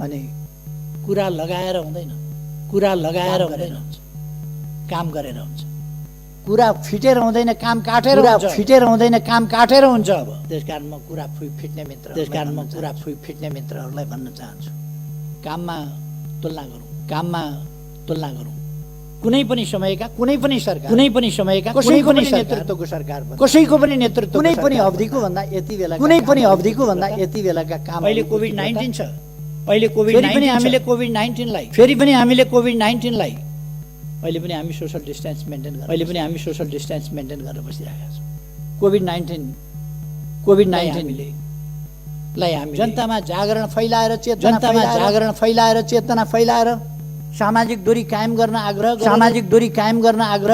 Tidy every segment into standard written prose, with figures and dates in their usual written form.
अनि कुरा लगाएर हुँदैन, कुरा लगाएर हुँदैन, काम गरेर हुन्छ। कुरा फिटेर हुँदैन, काम काटेर हुन्छ। फिटेर हुँदैन, काम काटेर हुन्छ। अब त्यसकारण म कुरा फिट्ने मित्रहरूलाई भन्न चाहन्छु, काममा तुलना गरौँ, काममा तुलना गरौँ। कुनै पनि समयका कुनै पनि सरकार, कुनै पनि समयका कुनै पनि नेतृत्वको सरकार, कसैको पनि नेतृत्व, कुनै पनि अवधिको भन्दा यति बेला, कुनै पनि अवधिको भन्दा यति बेलाका काम। अहिले कोभिड-19 छ, अहिले कोभिड-19 हामीले कोभिड-19लाई फेरि पनि हामीले कोभिड-19लाई अहिले पनि हामी सोशल डिस्टेन्स मेन्टेन गरेर, अहिले पनि हामी सोशल डिस्टेन्स मेन्टेन गरेर बसिरहेका छौँ। कोभिड-19 लाई हामी जनतामा जागरण फैलाएर, चेतना फैलाएर सामाजिक दूरी कायम गर्न आग्रह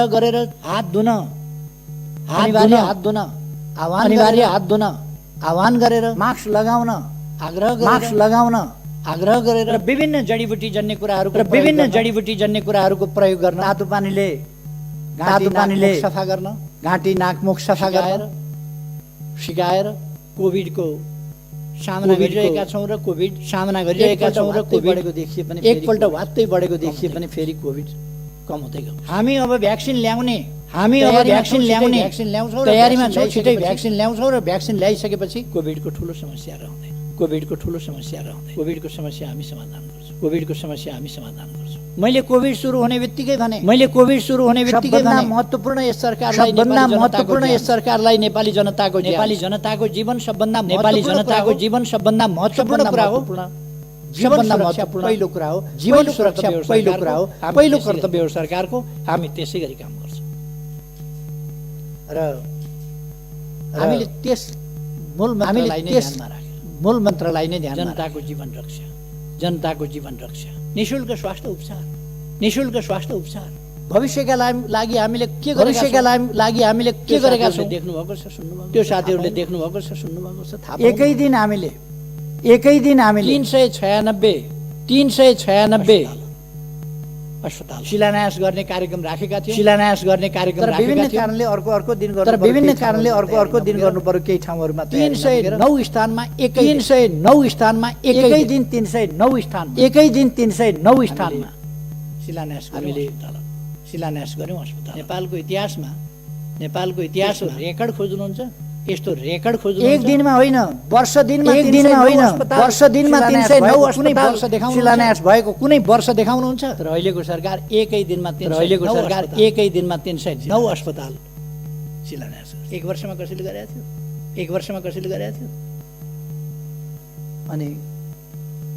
गरेर हात धुन, अनिवार्य हात धुन आह्वान गरेर मास्क लगाउन आग्रह गरेर विभिन्न जडीबुटी जन्य कुराहरूको प्रयोग गर्न, तातो पानीले सफा गर्न, घाँटी नाक मुख सफा गरेर सिकाएर कोभिडको सामना गरिरहेका छौँ र कोभिड बढेको देखिए पनि एकपल्ट वात्तै बढेको देखिए पनि फेरि कोभिड कम हुँदै गयो। हामी अब भ्याक्सिन ल्याउने तयारीमा छौँ, छिटै भ्याक्सिन ल्याउँछौँ र भ्याक्सिन ल्याइसकेपछि कोभिडको ठुलो समस्या रहँदैन। कोभिडको समस्या हामी समाधान गर्छौँ। मैले कोभिड सुरु हुने बित्तिकै भने, महत्त्वपूर्ण यस सरकारलाई नेपाली जनताको जीवन सबभन्दा महत्त्वपूर्ण कुरा हो। सबभन्दा महत्त्वपूर्ण पहिलो कुरा हो जीवन सुरक्षा, पहिलो कुरा हो, पहिलो कर्तव्य हो सरकारको। हामी त्यसै गरी काम गर्छौँ र हामीले त्यस मूल मन्त्रलाई नै ध्यानमा राखेर जनताको जीवन रक्षा, निःशुल्क स्वास्थ्य उपचार, भविष्यका लागि हामीले के गरेका छौँ देख्नुभएको छ, सुन्नुभएको, त्यो साथीहरूले देख्नुभएको छ, सुन्नुभएको छ, थाहा। एकै दिन हामीले 396 अस्पताल शिलान्यास गर्ने कार्यक्रम राखेका थियौँ। विभिन्न कारणले अर्को दिन गर्नु पर्यो। केही ठाउँहरूमा 309 स्थानमा एकै दिन 309 स्थानमा शिलान्यास गर्यौँ अस्पताल। नेपालको इतिहास रेकर्ड खोज्नुहुन्छ, यस्तो रेकर्ड खोज्नु एक दिनमा होइन, वर्ष दिनमा 309 अस्पताल शिलान्यास भएको कुनै वर्ष देखाउनुहुन्छ? तर अहिलेको सरकार एकै दिनमा 309 अस्पताल शिलान्यास। एक वर्षमा कसैले गरेको थियो? अनि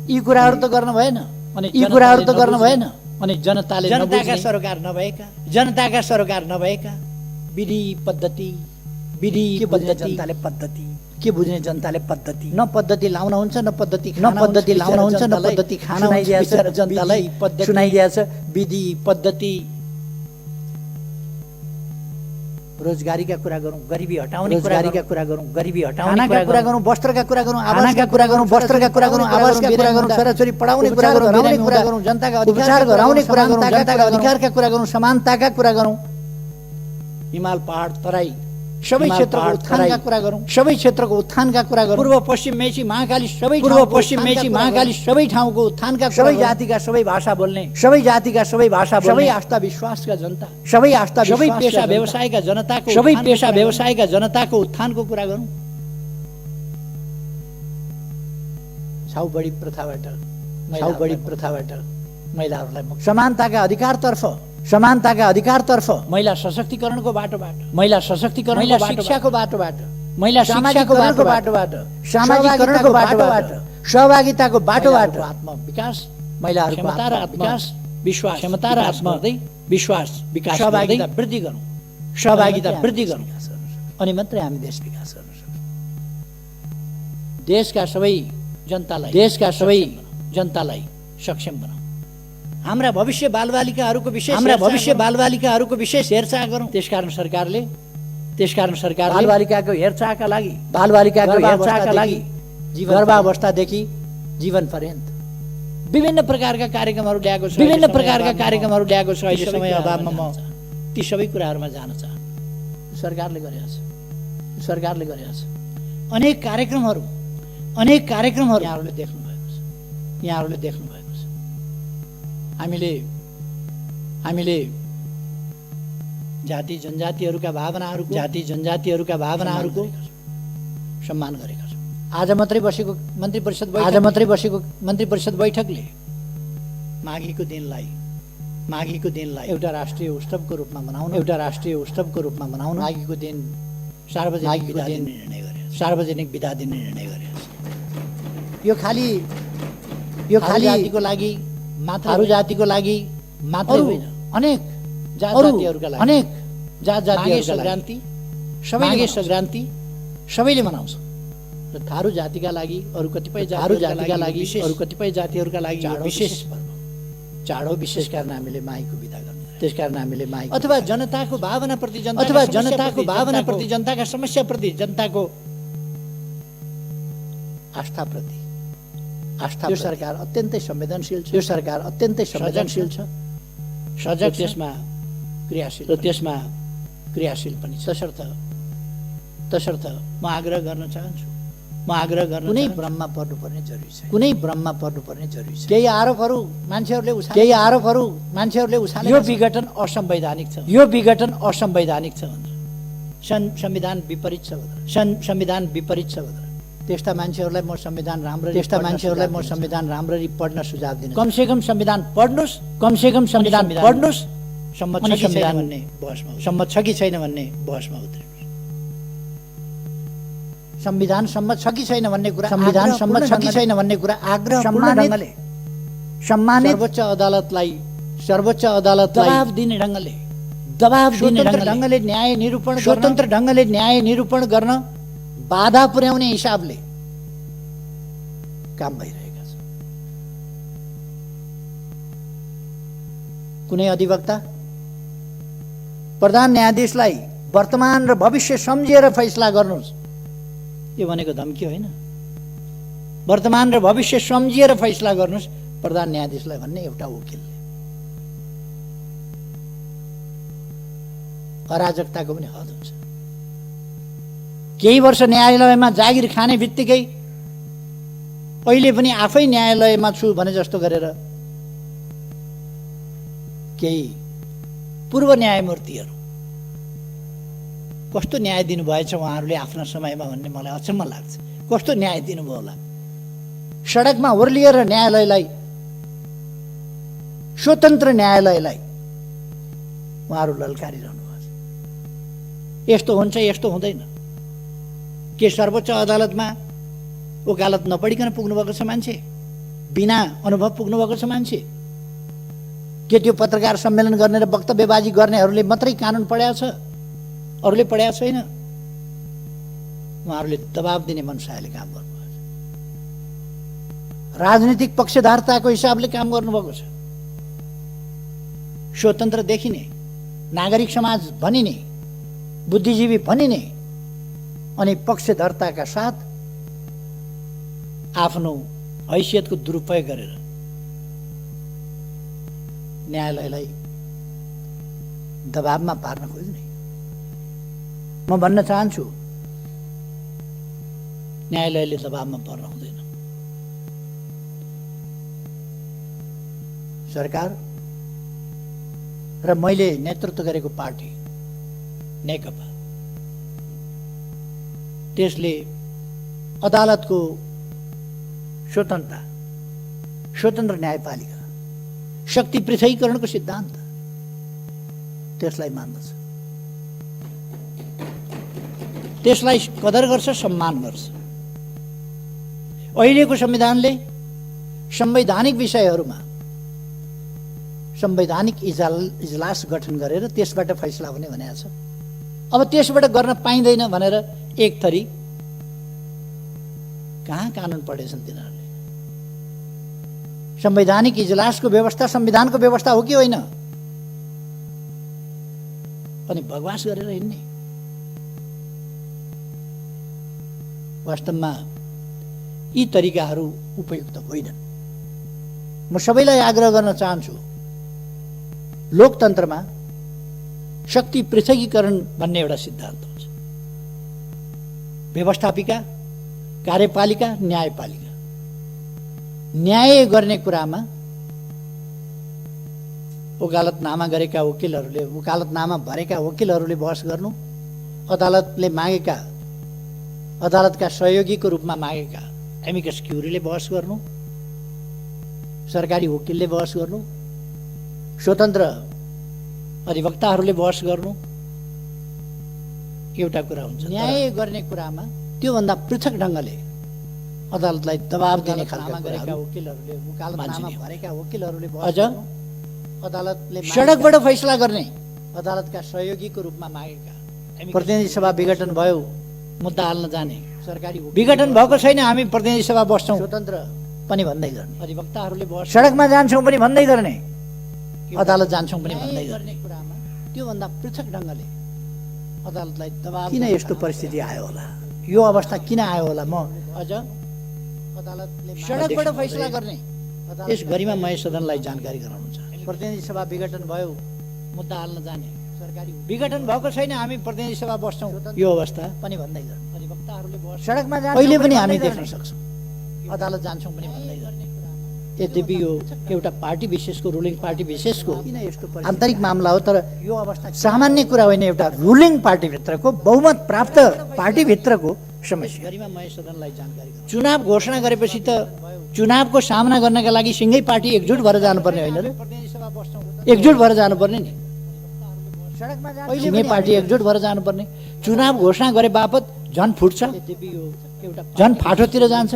यी कुराहरू त गर्न भएन। अनि जनताका सरकार नभएका विधि पद्धति के बुझ्ने जनताले पद्धति न पद्धति लाउन हुन्छ, न पद्धति खान जनतालाई सुनाइदिएछ। विधि पद्धति, रोजगारीका कुरा गरौँ, गरिबी हटाउने कुरा गरौँ, वस्त्रका कुरा गरौँ, आवासका कुरा गरौँ, छोराछोरी पढाउने कुरा गरौँ, जनताका अधिकार गराउने कुरा गरौँ, जनताका अधिकारका कुरा गरौँ, समानताका कुरा गरौँ, हिमाल पहाड तराई सबै क्षेत्रको उत्थानका कुरा गरौँ, पूर्व पश्चिम मेची महाकाली सबै ठाउँको उत्थानका, सबै जातिका सबै भाषा बोल्ने, सबै आस्था विश्वासका जनता, सबै पेशा व्यवसायका जनताको उत्थानको कुरा गरौँ। छाउ बढी प्रथाबाट महिलाहरूलाई समानताका अधिकारतर्फ, महिला सशक्तिकरणको बाटोबाट, शिक्षाको बाटोबाट, सामाजिकरणको बाटोबाट, सहभागिताको बाटोबाट, आत्मविकास, महिलाहरूको क्षमता र आत्मविश्वास विकास, सहभागिता वृद्धि गरौँ। अनि मात्रै हामी देश विकास गर्न सक्छौँ। देशका सबै जनतालाई सक्षम बनाऊ। हाम्रा भविष्य बालबालिकाहरूको विशेष हेरचाह गरौँ। त्यसकारण सरकारले बालबालिकाको हेरचाहका लागि गर्भावस्थादेखि जीवन पर्यन्त विभिन्न प्रकारका कार्यक्रमहरू ल्याएको छ। अहिले समय अभावमा म ती सबै कुराहरूमा जान चाहन्छु। सरकारले गरेको छ। अनेक कार्यक्रमहरू यहाँहरूले देख्नु भएको छ। यहाँहरूले देख्नु भएको छ। हामीले जाति जनजातिहरूका भावनाहरूको सम्मान गरेका छौँ। आज मात्रै बसेको मन्त्री परिषद बैठकले माघीको दिनलाई एउटा राष्ट्रिय उत्सवको रूपमा मनाउन माघीको दिन सार्वजनिक बिदा दिने निर्णय गरेको छ। यो खाली जातिको लागि मात्र होइन, अनेक जातिहरूका लागि माघे सङ्क्रान्ति सबैले मनाउँछ। र थारू जातिका लागि अरू कतिपय जातिहरूका लागि विशेष पर्व चाड हो। विशेष कारण हामीले माईको बिदा गर्नु, त्यसकारण हामीले माई अथवा जनताको भावनाप्रति जनताका समस्याप्रति जनताको आस्थाप्रति यो सरकार अत्यन्तै संवेदनशील छ। सजग त्यसमा क्रियाशील पनि छ। तसर्थ म आग्रह गर्न चाहन्छु, कुनै भ्रममा पर्नुपर्ने जरुरी छ। केही आरोपहरू मान्छेहरूले उछाले यो विघटन असंवैधानिक छ भनेर, संविधान विपरीत छ भनेर त्यस्ता मान्छेहरूलाई म संविधान राम्ररी पढ्न सुझाव दिन, कमसेकम संविधान पढ्नुस्, सम्मत छ कि छैन भन्ने बहसमा उत्रिनु। संविधान सम्मत छ कि छैन भन्ने कुरा आग्रह ढङ्गले सम्मानित सर्वोच्च अदालतलाई दबाब दिने ढङ्गले स्वतन्त्र ढङ्गले न्याय निरूपण गर्न बाधा पुर्याउने हिसाबले काम भइरहेका छ। कुनै अधिवक्ता प्रधान न्यायाधीशलाई वर्तमान र भविष्य सम्झिएर फैसला गर्नुहोस्, यो भनेको धम्की होइन। वर्तमान र भविष्य सम्झिएर फैसला गर्नुहोस् प्रधान न्यायाधीशलाई भन्ने एउटा वकिलले अराजकताको पनि हद हुन्छ। केही वर्ष न्यायालयमा जागिर खाने बित्तिकै अहिले पनि आफै न्यायालयमा छु भने जस्तो गरेर केही पूर्व न्यायमूर्तिहरू कस्तो न्याय दिनुभएछ उहाँहरूले आफ्ना समयमा भन्ने मलाई अचम्म लाग्छ। कस्तो न्याय दिनुभयो होला। सडकमा ओर्लिएर न्यायालयलाई, स्वतन्त्र न्यायालयलाई उहाँहरू ललकारिरहनु भएको छ। यस्तो हुन्छ, यस्तो हुँदैन। के सर्वोच्च अदालतमा वकालत नपढिकन पुग्नुभएको छ मान्छे? बिना अनुभव पुग्नुभएको छ मान्छे? के त्यो पत्रकार सम्मेलन गर्ने र वक्तव्यबाजी गर्नेहरूले मात्रै कानुन पढाएको छ, अरूले पढाएको छैन? उहाँहरूले दबाब दिने मनसायले काम गर्नुभएको छ। राजनीतिक पक्षधारताको हिसाबले काम गर्नुभएको छ। स्वतन्त्र देखिने, नागरिक समाज भनिने, बुद्धिजीवी भनिने अनि पक्षधर्ताका साथ आफ्नो हैसियतको दुरुपयोग गरेर न्यायालयलाई दबाबमा पार्न खोज्ने। म भन्न चाहन्छु न्यायालयले दबाबमा पर्न हुँदैन। सरकार र मैले नेतृत्व गरेको पार्टी नेकपा, त्यसले अदालतको स्वतन्त्र न्यायपालिका, शक्ति पृथकीकरणको सिद्धान्त त्यसलाई मान्दछ, त्यसलाई कदर गर्छ, सम्मान गर्छ। अहिलेको संविधानले संवैधानिक विषयहरूमा संवैधानिक इजलास गठन गरेर त्यसबाट फैसला हुने भनेको छ। अब त्यसबाट गर्न पाइँदैन भनेर एक थरी कहाँ कानुन पढेछन् तिनीहरूले? संवैधानिक इजलासको व्यवस्था संविधानको व्यवस्था हो कि होइन? अनि बकवास गरेर हिँड्ने। वास्तवमा यी तरिकाहरू उपयुक्त होइनन्। म सबैलाई आग्रह गर्न चाहन्छु, लोकतन्त्रमा शक्ति पृथकीकरण भन्ने एउटा सिद्धान्त हुन्छ। व्यवस्थापिका, कार्यपालिका, न्यायपालिका न्याय गर्ने कुरामा वकालतनामा गरेका वकिलहरूले वकालतनामा भरेका वकिलहरूले बहस गर्नु, अदालतले मागेका अदालतका सहयोगीको रूपमा मागेका एमिकस क्युरीले बहस गर्नु, सरकारी वकिलले बहस गर्नु, स्वतन्त्र अधिवक्ताहरूले बहस गर्नु एउटा कुरा हुन्छ। न्याय गर्ने कुरामा त्योभन्दा पृथक ढङ्गले अदालतलाई दबाब दिने खालका गरेका वकिलहरूले वकालतनामा भरेका वकिलहरूले अझ अदालतले सडकबाट फैसला गर्ने अदालतका सहयोगीको रूपमा मागेका प्रतिनिधि सभा विघटन भयो मुद्दा हाल्न जाने सरकारी विघटन भएको छैन हामी प्रतिनिधि सभा बस्छौँ स्वतन्त्र पनि भन्दै गर्ने अधिवक्ताहरूले सडकमा जान्छौँ पनि भन्दै गर्ने अदालत जान्छौँ पनि भन्दै गर्ने कुरामा त्योभन्दा पृथक ढङ्गले अदालतलाई दबाब किन यस्तो परिस्थिति आयो होला, यो अवस्था किन आयो होला, म अझ अदालतले सडकबाट फैसला गर्ने यस गरिमा मय सदनलाई जानकारी गराउनु छ। प्रतिनिधि सभा विघटन भयो मुद्दा हाल्न जाने सरकारी विघटन भएको छैन हामी प्रतिनिधि सभा बस्छौँ यो अवस्था पनि भन्दै गर्ने अधिवक्ताहरूले सडकमा जान्छौँ अहिले पनि हामी देख्न सक्छौँ अदालत जान्छौँ पनि भन्दै गर्ने। यद्यपि यो एउटा पार्टी विशेषको रुलिङ पार्टी विशेषको आन्तरिक मामला हो, तर यो अवस्था सामान्य कुरा होइन, एउटा रुलिङ पार्टीभित्रको बहुमत प्राप्त पार्टीभित्रको समस्या। गरिमा मय सदनलाई जानकारी चुनाव घोषणा गरेपछि त चुनावको सामना गर्नका लागि सिंगै पार्टी एकजुट भएर जानुपर्ने होइन र, एकजुट भएर जानुपर्ने नि, सिंगै पार्टी एकजुट भएर जानुपर्ने। चुनाव घोषणा गरे बापत झन फुट्छ, झन फाटोतिर जान्छ,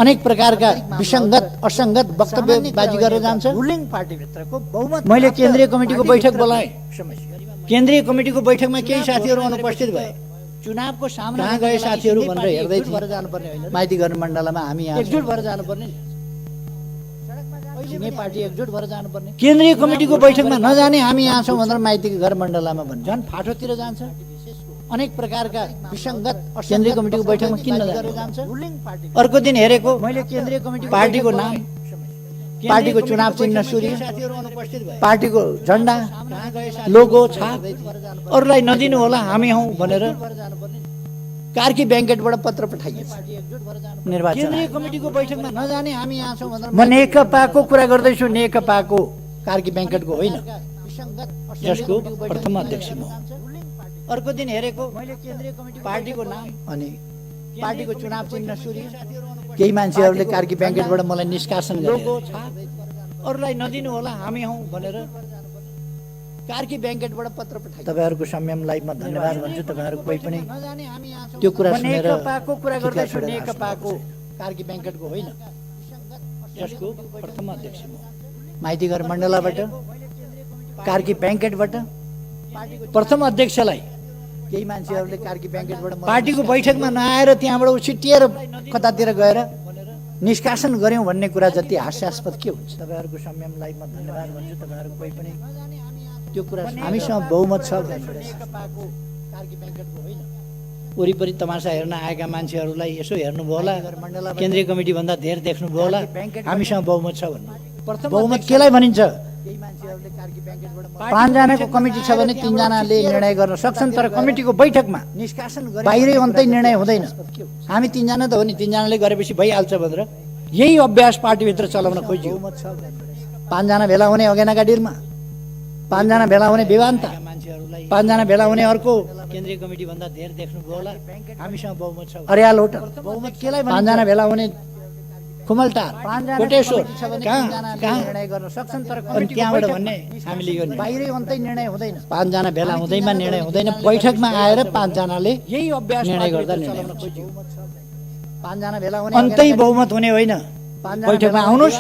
अनेक प्रकारका विसङ्गत असङ्गत वक्तव्यबाजी गरेर जान्छ। रुलिङ पार्टीभित्रको बहुमत मैले केन्द्रीय कमिटीको बैठक बोलाएँ, केन्द्रीय कमिटीको बैठकमा केही साथीहरू अनुपस्थित भए, चुनावको सामना कहाँ गए साथीहरू भनेर हेर्दै भएर जानुपर्ने होइन, माइती घर मण्डलमा हामी यहाँ एकजुट भएर जानुपर्ने, सिंगै पार्टी एकजुट भएर जानुपर्ने। केन्द्रीय कमिटीको बैठकमा नजाने हामी यहाँ छौँ भनेर माइती घर मण्डलमा भन्ने झन् फाटोतिर जान्छ, अनेक प्रकारका विसङ्गत केन्द्रीय कमिटीको बैठकमा किन जान्छ। अर्को दिन हेरेको मैले केन्द्रीय कमिटी पार्टीको नाम, पार्टीको चुनाव चिन्ह सूर्य, पार्टीको झन्डा, लोगो, छाप अरूलाई नदिनु होला हामी हौँ भनेर कार्की ब्याङ्केटबाट पत्र पठाइएछ निर्वाचन केन्द्रीय कमिटीको बैठकमा नजाने हामी यहाँ छौँ भनेर। म नेकपाको कुरा गर्दैछु, नेकपाको कार्की ब्याङ्केटको होइन, जसको प्रथम अध्यक्ष म। अर्को दिन हेरेको मैले केन्द्रीय कमिटी पार्टीको नाम अनि पार्टीको चुनाव चिन्ह सूर्य, केही मान्छेहरूले कार्की ब्याङ्केटबाट मलाई निष्कासन गरे, अरूलाई नदिनु होला हामी हौँ भनेर कार्की ब्याङ्केटबाट पत्र पठाए। तपाईँहरूको संयमलाई म धन्यवाद भन्छु, तपाईँहरू कोही पनि त्यो कुरा सुनेर नेकपाको कुरा गर्दैछु, नेकपाको कार्की ब्याङ्केटको होइन, जसको प्रथम अध्यक्ष म। माइती घर मण्डलाबाट कार्की ब्याङ्केटबाट प्रथम अध्यक्षलाई केही मान्छेहरूले कार्की ब्याङ्केटबाट पार्टीको बैठकमा नआएर त्यहाँबाट उछिटिएर कतातिर गएर निष्कासन गर्यौँ भन्ने कुरा जति हास्यास्पद के हुन्छ। तपाईँहरूको संयमलाई म धन्यवाद भन्छु, तपाईँहरू कोही पनि त्यो कुरा हामीसँग बहुमत छ। वरिपरि तमासा हेर्न आएका मान्छेहरूलाई यसो हेर्नुभयो होला, केन्द्रीय कमिटी भन्दा धेर देख्नुभयो होला, हामीसँग बहुमत छ भन्नु। बहुमत केलाई भनिन्छ? 5 जनाको कमिटी छ भने 3 जनाले निर्णय गर्न सक्छन्, तर कमिटीको बैठकमा निष्कासन बाहिरै अन्तै निर्णय हुँदैन। हामी 3 जना त हो नि, 3 जनाले गरेपछि भइहाल्छ भनेर यही अभ्यास पार्टीभित्र चलाउन खोजियो। 5 जना भेला हुने अगेनाका डिलमा, 5 जना भेला हुने विवान्ता, 5 जना भेला हुने अर्को केन्द्रीय कमिटी भन्दा धेर देख्नुभयो होला, हामीसँग बहुमत छ। अर्याल होटल बहुमत केलाई 5 जना भेला हुने खुमलटार, कोटेश्वर कहाँ निर्णय गर्न सक्छन्, तर त्यहाँबाट भन्ने हामीले यो बाहिरै अन्तै निर्णय हुँदैन। 5 जना भेला हुँदैमा निर्णय हुँदैन, बैठकमा आएर 5 जनाले यही अभ्यास निर्णय गर्दा निर्णय हुन्छ। 5 जना भेला हुने अन्तै बहुमत हुने होइन, बैठकमा आउनुहोस्,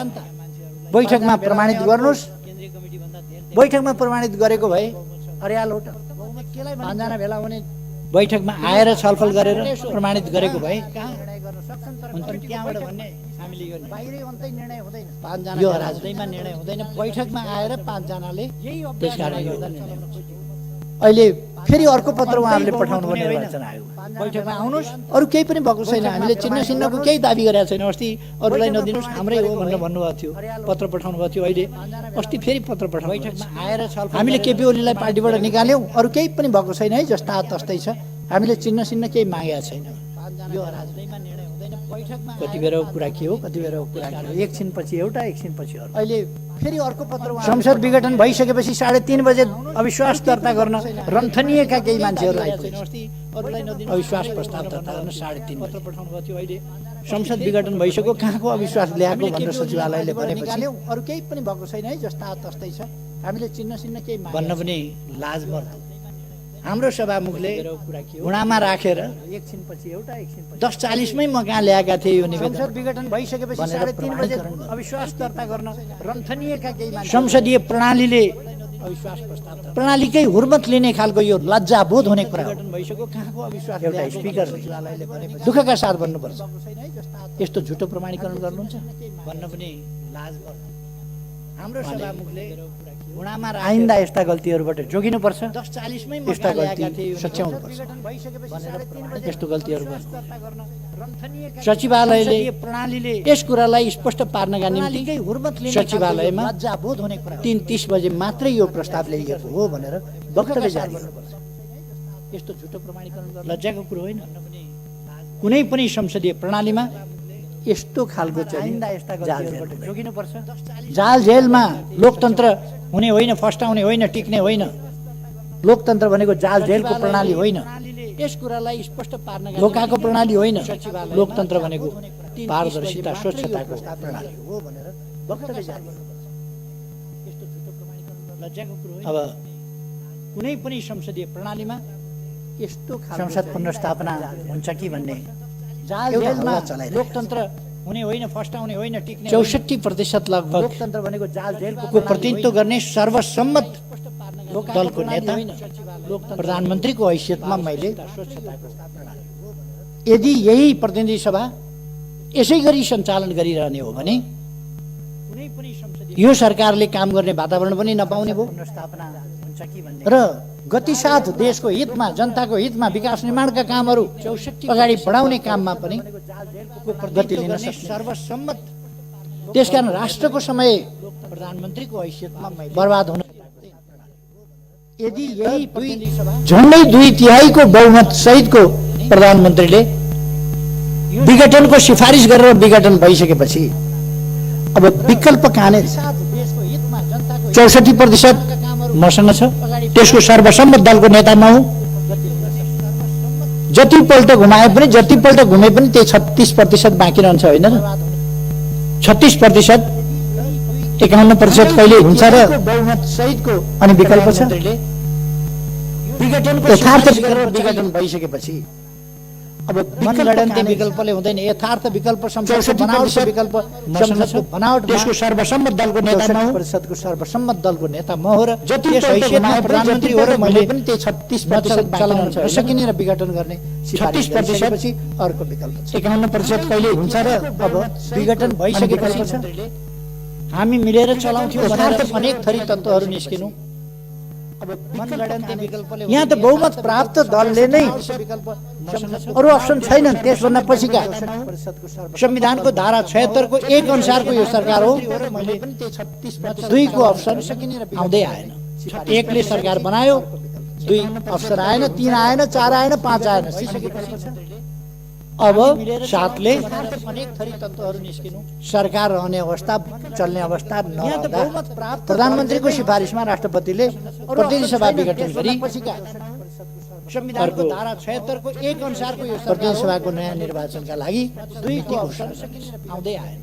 बैठकमा प्रमाणित गर्नुहोस्, बैठकमा प्रमाणित गरेको भए अर्याल होटल 5 जना भेला हुने बैठकमा आएर छलफल गरेर प्रमाणित गरेको भए त्यहाँबाट भन्ने हामीले यो बाहिरै अन्तै निर्णय हुँदैन, 5 जना यो राजनीतिमा निर्णय हुँदैन, बैठकमा आएर 5 जनाले त्यसकारण यो अहिले फेरि अर्को पत्र उहाँहरूले पठाउनु भयो निर्वाचन आयोग, बैठकमा आउनुहोस्, अरू केही पनि भएको छैन, हामीले चिन्ह चिन्हको केही दाबी गरेका छैन। अस्ति अरूलाई नदिनुहोस् हाम्रै हो भनेर भन्नुभएको थियो, पत्र पठाउनु भएको थियो, अहिले अस्ति फेरि पत्र पठाउनु बैठकमा आएर छलफल हामीले केपी ओलीलाई पार्टीबाट निकाल्यौँ, अरू केही पनि भएको छैन है, जस्ता तस्तै छ, हामीले चिन्ह केही मागेका छैन। यो राजनीतिमा निर्णय हुँदैन, कति बेर कुरा के हो, कति बेर कुरा के हो, एकछिनपछि एउटा एकछिनपछि अर्को। अहिले फेरि अर्को पत्र संसद विघटन भइसकेपछि 3:30 बजे अविश्वास दर्ता गर्न रन्थनिएका केही मान्छेहरू आइपुगे। अविश्वास प्रस्ताव दर्ता गर्न 3:30 बजे पठाउनु भएको थियो। अहिले संसद विघटन भइसक्यो, कहाँको अविश्वास ल्याएको भनेर सचिवालयले भनेपछि अरू केही पनि भएको छैन है, जस्ता तस्तै छ, हामीले चिन्ह केही भन्न पनि लाज मर्दो। हाम्रो सभामुखले घुँडामा राखेर एकछिनपछि एउटा एकछिनपछि 10:40 मै म कहाँ ल्याएका थिए यो निवेदन। संसद विघटन भइसकेपछि 3:30 बजे अविश्वास दर्ता गर्न रन्थनिएका केही मान्छे संसदीय प्रणालीले अविश्वास प्रस्ताव प्रणालीकै हुर्मत लिने खालको यो लज्जाबोध हुने कुरा भइसक्यो। कहाँको अविश्वास एउटा स्पिकरले दुःखका साथ भन्नुपर्छ। यस्तो झुटो प्रमाणीकरण गर्नुहुन्छ भन्न पनि लाज पर्छ। हाम्रो सभामुखले घुँडामा आइन्दा यस्ता गल्तीहरूबाट जोगिनुपर्छ। 10:40 मै यस्ता गल्ती सच्याउनुपर्छ। यस्तो गल्तीहरू सचिवालयले प्रणालीले यस कुरालाई स्पष्ट पार्नका निम्ति सचिवालयमा लज्जाबोध हुने कुरा 3:30 बजे मात्रै यो प्रस्ताव ल्याइएको हो भनेर वक्तव्य जारी गर्नुपर्छ। यस्तो झुटो प्रमाणीकरण गर्न लज्जाको कुरो होइन। कुनै पनि संसदीय प्रणालीमा यस्तो खालको चाहिँ जोगिनुपर्छ। जाल जेलमा लोकतन्त्र हुने होइन, फस्टाउने होइन, टिक्ने होइन। लोकतन्त्र भनेको जाल जेलको प्रणाली होइन। यस कुरालाई स्पष्ट पार्न लोकाको प्रणाली होइन। लोकतन्त्र भनेको पारदर्शिता स्वच्छताको प्रणाली हो भनेर वक्तव्य जारी गर्नुपर्छ। यस्तो झुटो प्रमाणीकरण लज्जाको कुरो होइन। अब कुनै पनि संसदीय प्रणालीमा यस्तो संसद पुनर्स्थापना हुन्छ कि भन्ने जाल जेलमा लोकतन्त्र हुने होइन, फस्टाउने होइन, टिक्ने 64% लगभग लोकतन्त्र भनेको जाल जेलको प्रतिनिधित्व गर्ने सर्वसम्मत दलको नेता प्रधानमन्त्रीको हैसियतमा मैले यदि यही प्रतिनिधि सभा यसै गरी सञ्चालन गरिरहने हो भने यो सरकारले काम गर्ने वातावरण पनि नपाउने भयो र गतिसाथ देशको हितमा, जनताको हितमा विकास निर्माणका कामहरू अगाडि बढाउने काममा पनि गति लिन सक्ने सर्वसम्मत। त्यसकारण राष्ट्रको समय प्रधानमन्त्रीको हैसियतमा बर्बाद हुन यदि यही झन्डै 2/3 बहुमत सहितको प्रधानमन्त्रीले विघटनको सिफारिस गरेर विघटन भइसकेपछि अब विकल्प कहाँने 64% मसँग छ। त्यसको सर्वसम्मत दलको नेता म हुँ। जतिपल्ट घुमाए पनि त्यही 36% बाँकी रहन्छ होइन र? 36% 51% कहिले हुन्छ र बहुमत सहितको अनि विकल्प छ। यथार्थ विघटन भइसकेपछि अब मनगढन्ती विकल्पले हुँदैन। यथार्थ विकल्प बनावटको विकल्प बनावट त्यसको सर्वसम्मत दलको नेता 36%को सर्वसम्मत दलको नेता म हो र यस हैसियतमा प्रधानमन्त्री हो र मैले पनि त्यही 36% चलाउन सकिने र विघटन गर्ने 36% अर्को विकल्प छ। 51% कहिले हुन्छ र अब विघटन भइसकेपछि हामी मिलेर चलाउँथ्यौँ भनेर अनेक थरी तत्त्वहरू निस्किनु। यहाँ त बहुमत प्राप्त दलले नै अरू अप्सन छैनन्। त्यसभन्दा पछिका संविधानको धारा 76 को 1 अनुसारको यो सरकार हो। 2 को अप्सन आउँदै आएन। 1 ले सरकार बनायो, 2 अप्सन आएन, 3 आएन, 4 आएन, 5 आएन। अब 7 ले अनेक थरी तत्त्वहरू निस्किनु। सरकार रहने अवस्था, चल्ने अवस्था नहुँदा प्रधानमन्त्रीको सिफारिसमा राष्ट्रपतिले प्रतिनिधि सभा विघटन गरी संविधानको धारा 76 को 1 अनुसारको यो प्रतिनिधि सभाको नयाँ निर्वाचनका लागि 2 को अप्सन आउँदै आएन।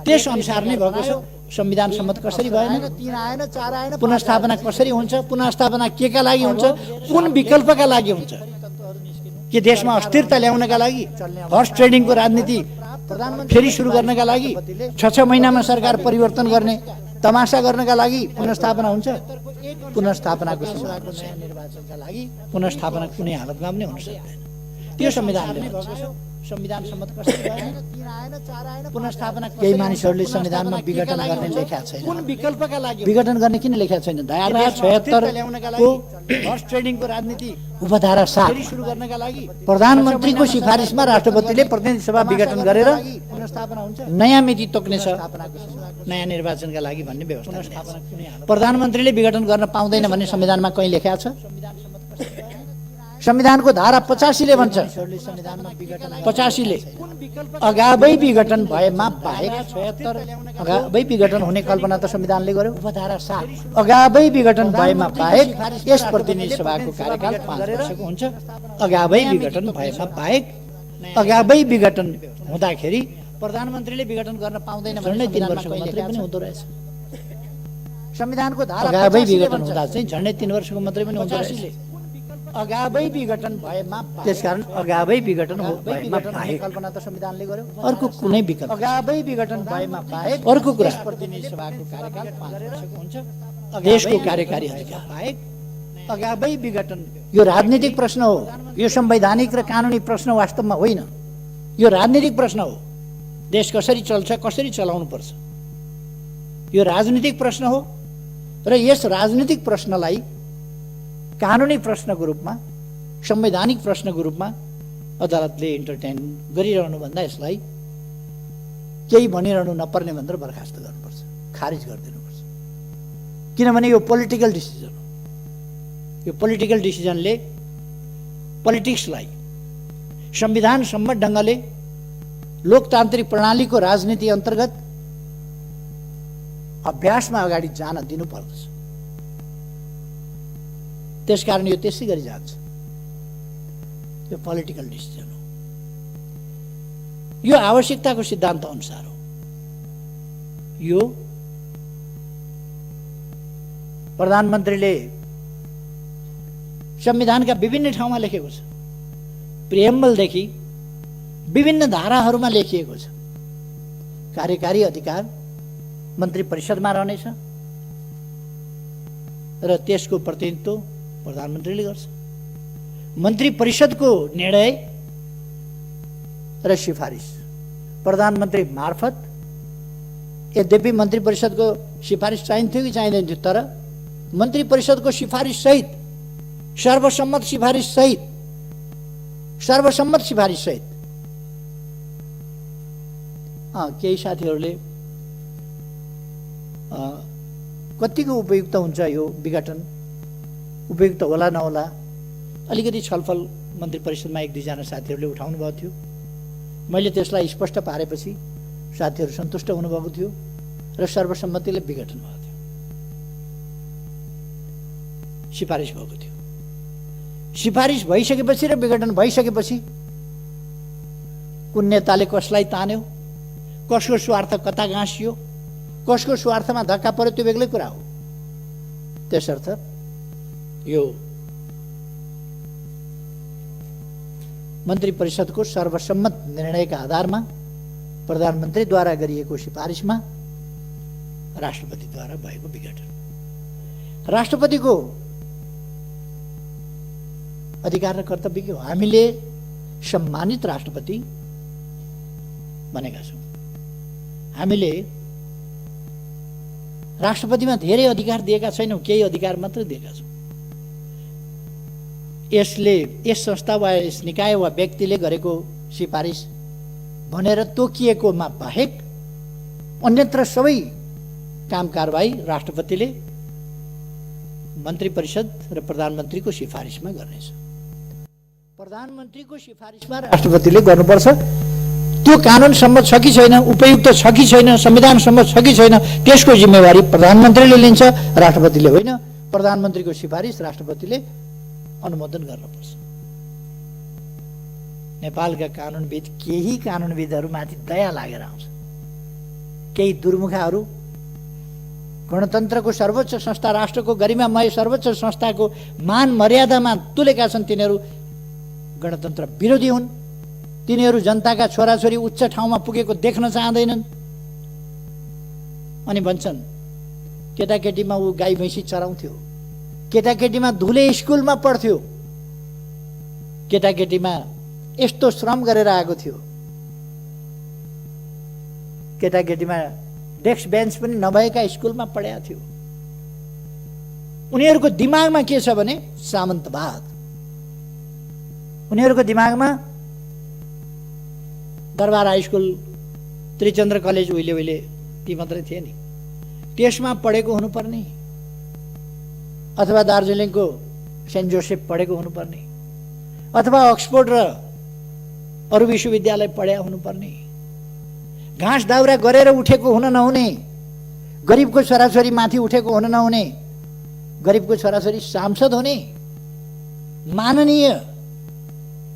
त्यस अनुसार नै भएको छ। संविधान सम्मत कसरी भएन, 3 आएन, 4 आएन, पुनर्स्थापना कसरी हुन्छ, पुनर्स्थापना केका लागि हुन्छ, कुन विकल्पका लागि हुन्छ, के देशमा अस्थिरता ल्याउनका लागि, हर्स ट्रेडिङको राजनीति फेरि सुरु गर्नका लागि, 6 महिनामा सरकार परिवर्तन गर्ने तमासा गर्नका लागि पुनर्स्थापना हुन्छ। पुनर्स्थापनाको निर्वाचनका लागि पुनर्स्थापना कुनै हालतमा पनि हुन सक्दैन। त्यो संविधानले संविधान सम्मत कसरी भएन, 3 आएन, 4 आएन, पुनर्स्थापना केही मानिसहरूले संविधानमा विघटन गर्ने लेखेका छैन। कुन विकल्पका लागि विघटन गर्ने किन लेखेका छैन? धारा 76 को हर्स ट्रेडिङको राजनीति उपधारा 7 सुरु गर्नका लागि प्रधानमन्त्रीको सिफारिसमा राष्ट्रपतिले प्रतिनिधि सभा विघटन गरेर पुनर्स्थापना हुन्छ, नयाँ मिति तोक्नेछ नयाँ निर्वाचनका लागि भन्ने व्यवस्था। प्रधानमन्त्रीले विघटन गर्न पाउँदैन भन्ने संविधानमा कहीँ लेखेको छ? संविधानको धारा 85 ले भन्छ, 85 ले अगावै विघटन भएमा बाहेक, अगावै विघटन हुने कल्पना त संविधानले गर्यो। उपधारा 7 अगावै विघटन भएमा बाहेक यस प्रतिनिधि सभाको कार्यकाल 5 वर्षको हुन्छ। अगावै विघटन भएमा बाहेक, अगावै विघटन हुँदाखेरि प्रधानमन्त्रीले विघटन गर्न पाउँदैन भन्ने 3 वर्षको मात्रै पनि हुँदो रहेछ। संविधानको धारा अगावै विघटन हुँदा चाहिँ झन्डै 3 वर्षको मात्रै पनि हुँदो रहेछ। अगावै विघटन भएमा, त्यसकारण अगावै विघटन भएमा बाहेक कल्पना त संविधानले गर्यो। अर्को कुनै विकल्प, अगावै विघटन भएमा बाहेक अर्को कुरा, प्रतिनिधि सभाको कार्यकाल 5 वर्षको हुन्छ। देशको कार्यकारी अधिकार बाहेक अगावै विघटन, यो राजनीतिक प्रश्न हो, यो संवैधानिक र कानुनी प्रश्न वास्तवमा होइन। यो राजनीतिक प्रश्न हो, देश कसरी चल्छ, कसरी चलाउनु पर्छ, यो राजनीतिक प्रश्न हो। र यस राजनीतिक प्रश्नलाई कानुनी प्रश्नको रूपमा, संवैधानिक प्रश्नको रूपमा अदालतले इन्टरटेन गरिरहनु भन्दा यसलाई केही भनिरहनु नपर्ने भनेर बर्खास्त गर्नुपर्छ, खारिज गरिदिनुपर्छ। किनभने यो पोलिटिकल डिसिजन हो। यो पोलिटिकल डिसिजनले पोलिटिक्सलाई संविधान सम्मत ढङ्गले लोकतान्त्रिक प्रणालीको राजनीति अन्तर्गत अभ्यासमा अगाडि जान दिनुपर्दछ। त्यसकारण यो त्यसै गरी जान्छ। यो पोलिटिकल डिसिजन हो, यो आवश्यकताको सिद्धान्त अनुसार हो। यो प्रधानमन्त्रीले संविधानका विभिन्न ठाउँमा लेखेको छ, प्रिएम्बलदेखि विभिन्न धाराहरूमा लेखिएको छ। कार्यकारी अधिकार मन्त्री परिषदमा रहनेछ र त्यसको प्रतिनिधित्व प्रधानमन्त्रीले गर्छ। मन्त्री परिषदको निर्णय र सिफारिस प्रधानमन्त्री मार्फत, यद्यपि मन्त्री परिषदको सिफारिस चाहिन्थ्यो कि चाहिँदैन थियो, तर मन्त्री परिषदको सिफारिस सहित, सर्वसम्मत सिफारिस सहित, सर्वसम्मत सिफारिस सहित। केही साथीहरूले कतिको उपयुक्त हुन्छ यो विघटन, उपयुक्त होला नहोला, अलिकति छलफल मन्त्री परिषदमा 1-2 जना साथीहरूले उठाउनु भएको थियो। मैले त्यसलाई स्पष्ट पारेपछि साथीहरू सन्तुष्ट हुनुभएको थियो र सर्वसम्मतिले विघटन भएको थियो, सिफारिस भएको थियो। सिफारिस भइसकेपछि र विघटन भइसकेपछि कुन नेताले कसलाई तान्यो, कसको स्वार्थ कता गाँसियो, कसको स्वार्थमा धक्का पर्यो, त्यो बेग्लै कुरा हो। त्यसर्थ यो मन्त्री परिषदको सर्वसम्मत निर्णयका आधारमा प्रधानमन्त्रीद्वारा गरिएको सिफारिसमा राष्ट्रपतिद्वारा भएको विघटन, राष्ट्रपतिको अधिकार र कर्तव्य के हो? हामीले सम्मानित राष्ट्रपति बनेका छौँ। हामीले राष्ट्रपतिमा धेरै अधिकार दिएका छैनौँ, केही अधिकार मात्र दिएका छौँ। यसले, यस संस्था वा यस निकाय वा व्यक्तिले गरेको सिफारिस भनेर तोकिएकोमा बाहेक अन्यत्र सबै काम कारबाही राष्ट्रपतिले मन्त्री परिषद र प्रधानमन्त्रीको सिफारिसमा गर्नेछ। प्रधानमन्त्रीको सिफारिसमा राष्ट्रपतिले गर्नुपर्छ। त्यो कानुन सम्मत छ कि छैन, उपयुक्त छ कि छैन, संविधान सम्मत छ कि छैन, त्यसको जिम्मेवारी प्रधानमन्त्रीले लिन्छ, राष्ट्रपतिले होइन। प्रधानमन्त्रीको सिफारिस राष्ट्रपतिले अनुमोदन गर्नुपर्छ। नेपालका कानुनविद, केही कानुनविदहरूमाथि दया लागेर आउँछ। केही दुर्मुखाहरू गणतन्त्रको सर्वोच्च संस्था, राष्ट्रको गरिमामय सर्वोच्च संस्थाको मान मर्यादामा तुलेका छन्। तिनीहरू गणतन्त्र विरोधी हुन्। तिनीहरू जनताका छोराछोरी उच्च ठाउँमा पुगेको देख्न चाहँदैनन् अनि भन्छन् केटाकेटीमा ऊ गाई भैँसी चराउँथ्यो, केटाकेटीमा धुले स्कुलमा पढ्थ्यो, केटाकेटीमा यस्तो श्रम गरेर आएको थियो, केटाकेटीमा डेस्क बेन्च पनि नभएका स्कुलमा पढेका थियो। उनीहरूको दिमागमा के छ भने सामन्तवाद। उनीहरूको दिमागमा दरबार हाई स्कुल, त्रिचन्द्र कलेज उहिले उहिले ती मात्रै थिए नि, त्यसमा पढेको हुनुपर्ने, अथवा दार्जिलिङको सेन्ट जोसेफ पढेको हुनुपर्ने, अथवा अक्सफोर्ड र अरू विश्वविद्यालय पढ्या हुनुपर्ने, घाँस दाउरा गरेर उठेको हुन नहुने, गरिबको छोराछोरी माथि उठेको हुन नहुने, गरिबको छोराछोरी सांसद हुने, माननीय,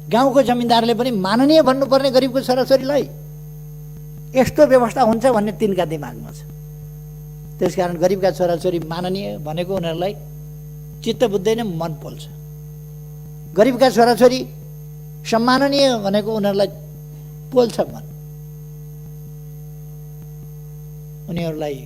गाउँको जमिनदारले पनि माननीय भन्नुपर्ने गरिबको छोराछोरीलाई। यस्तो व्यवस्था हुन्छ भन्ने तिनका दिमागमा छ। त्यसकारण गरिबका छोराछोरी माननीय भनेको उनीहरूलाई चित्त बुझ्दैन, मन पोल्छ। गरिबका छोराछोरी सम्माननीय भनेको उनीहरूलाई पोल्छ मन। उनीहरूलाई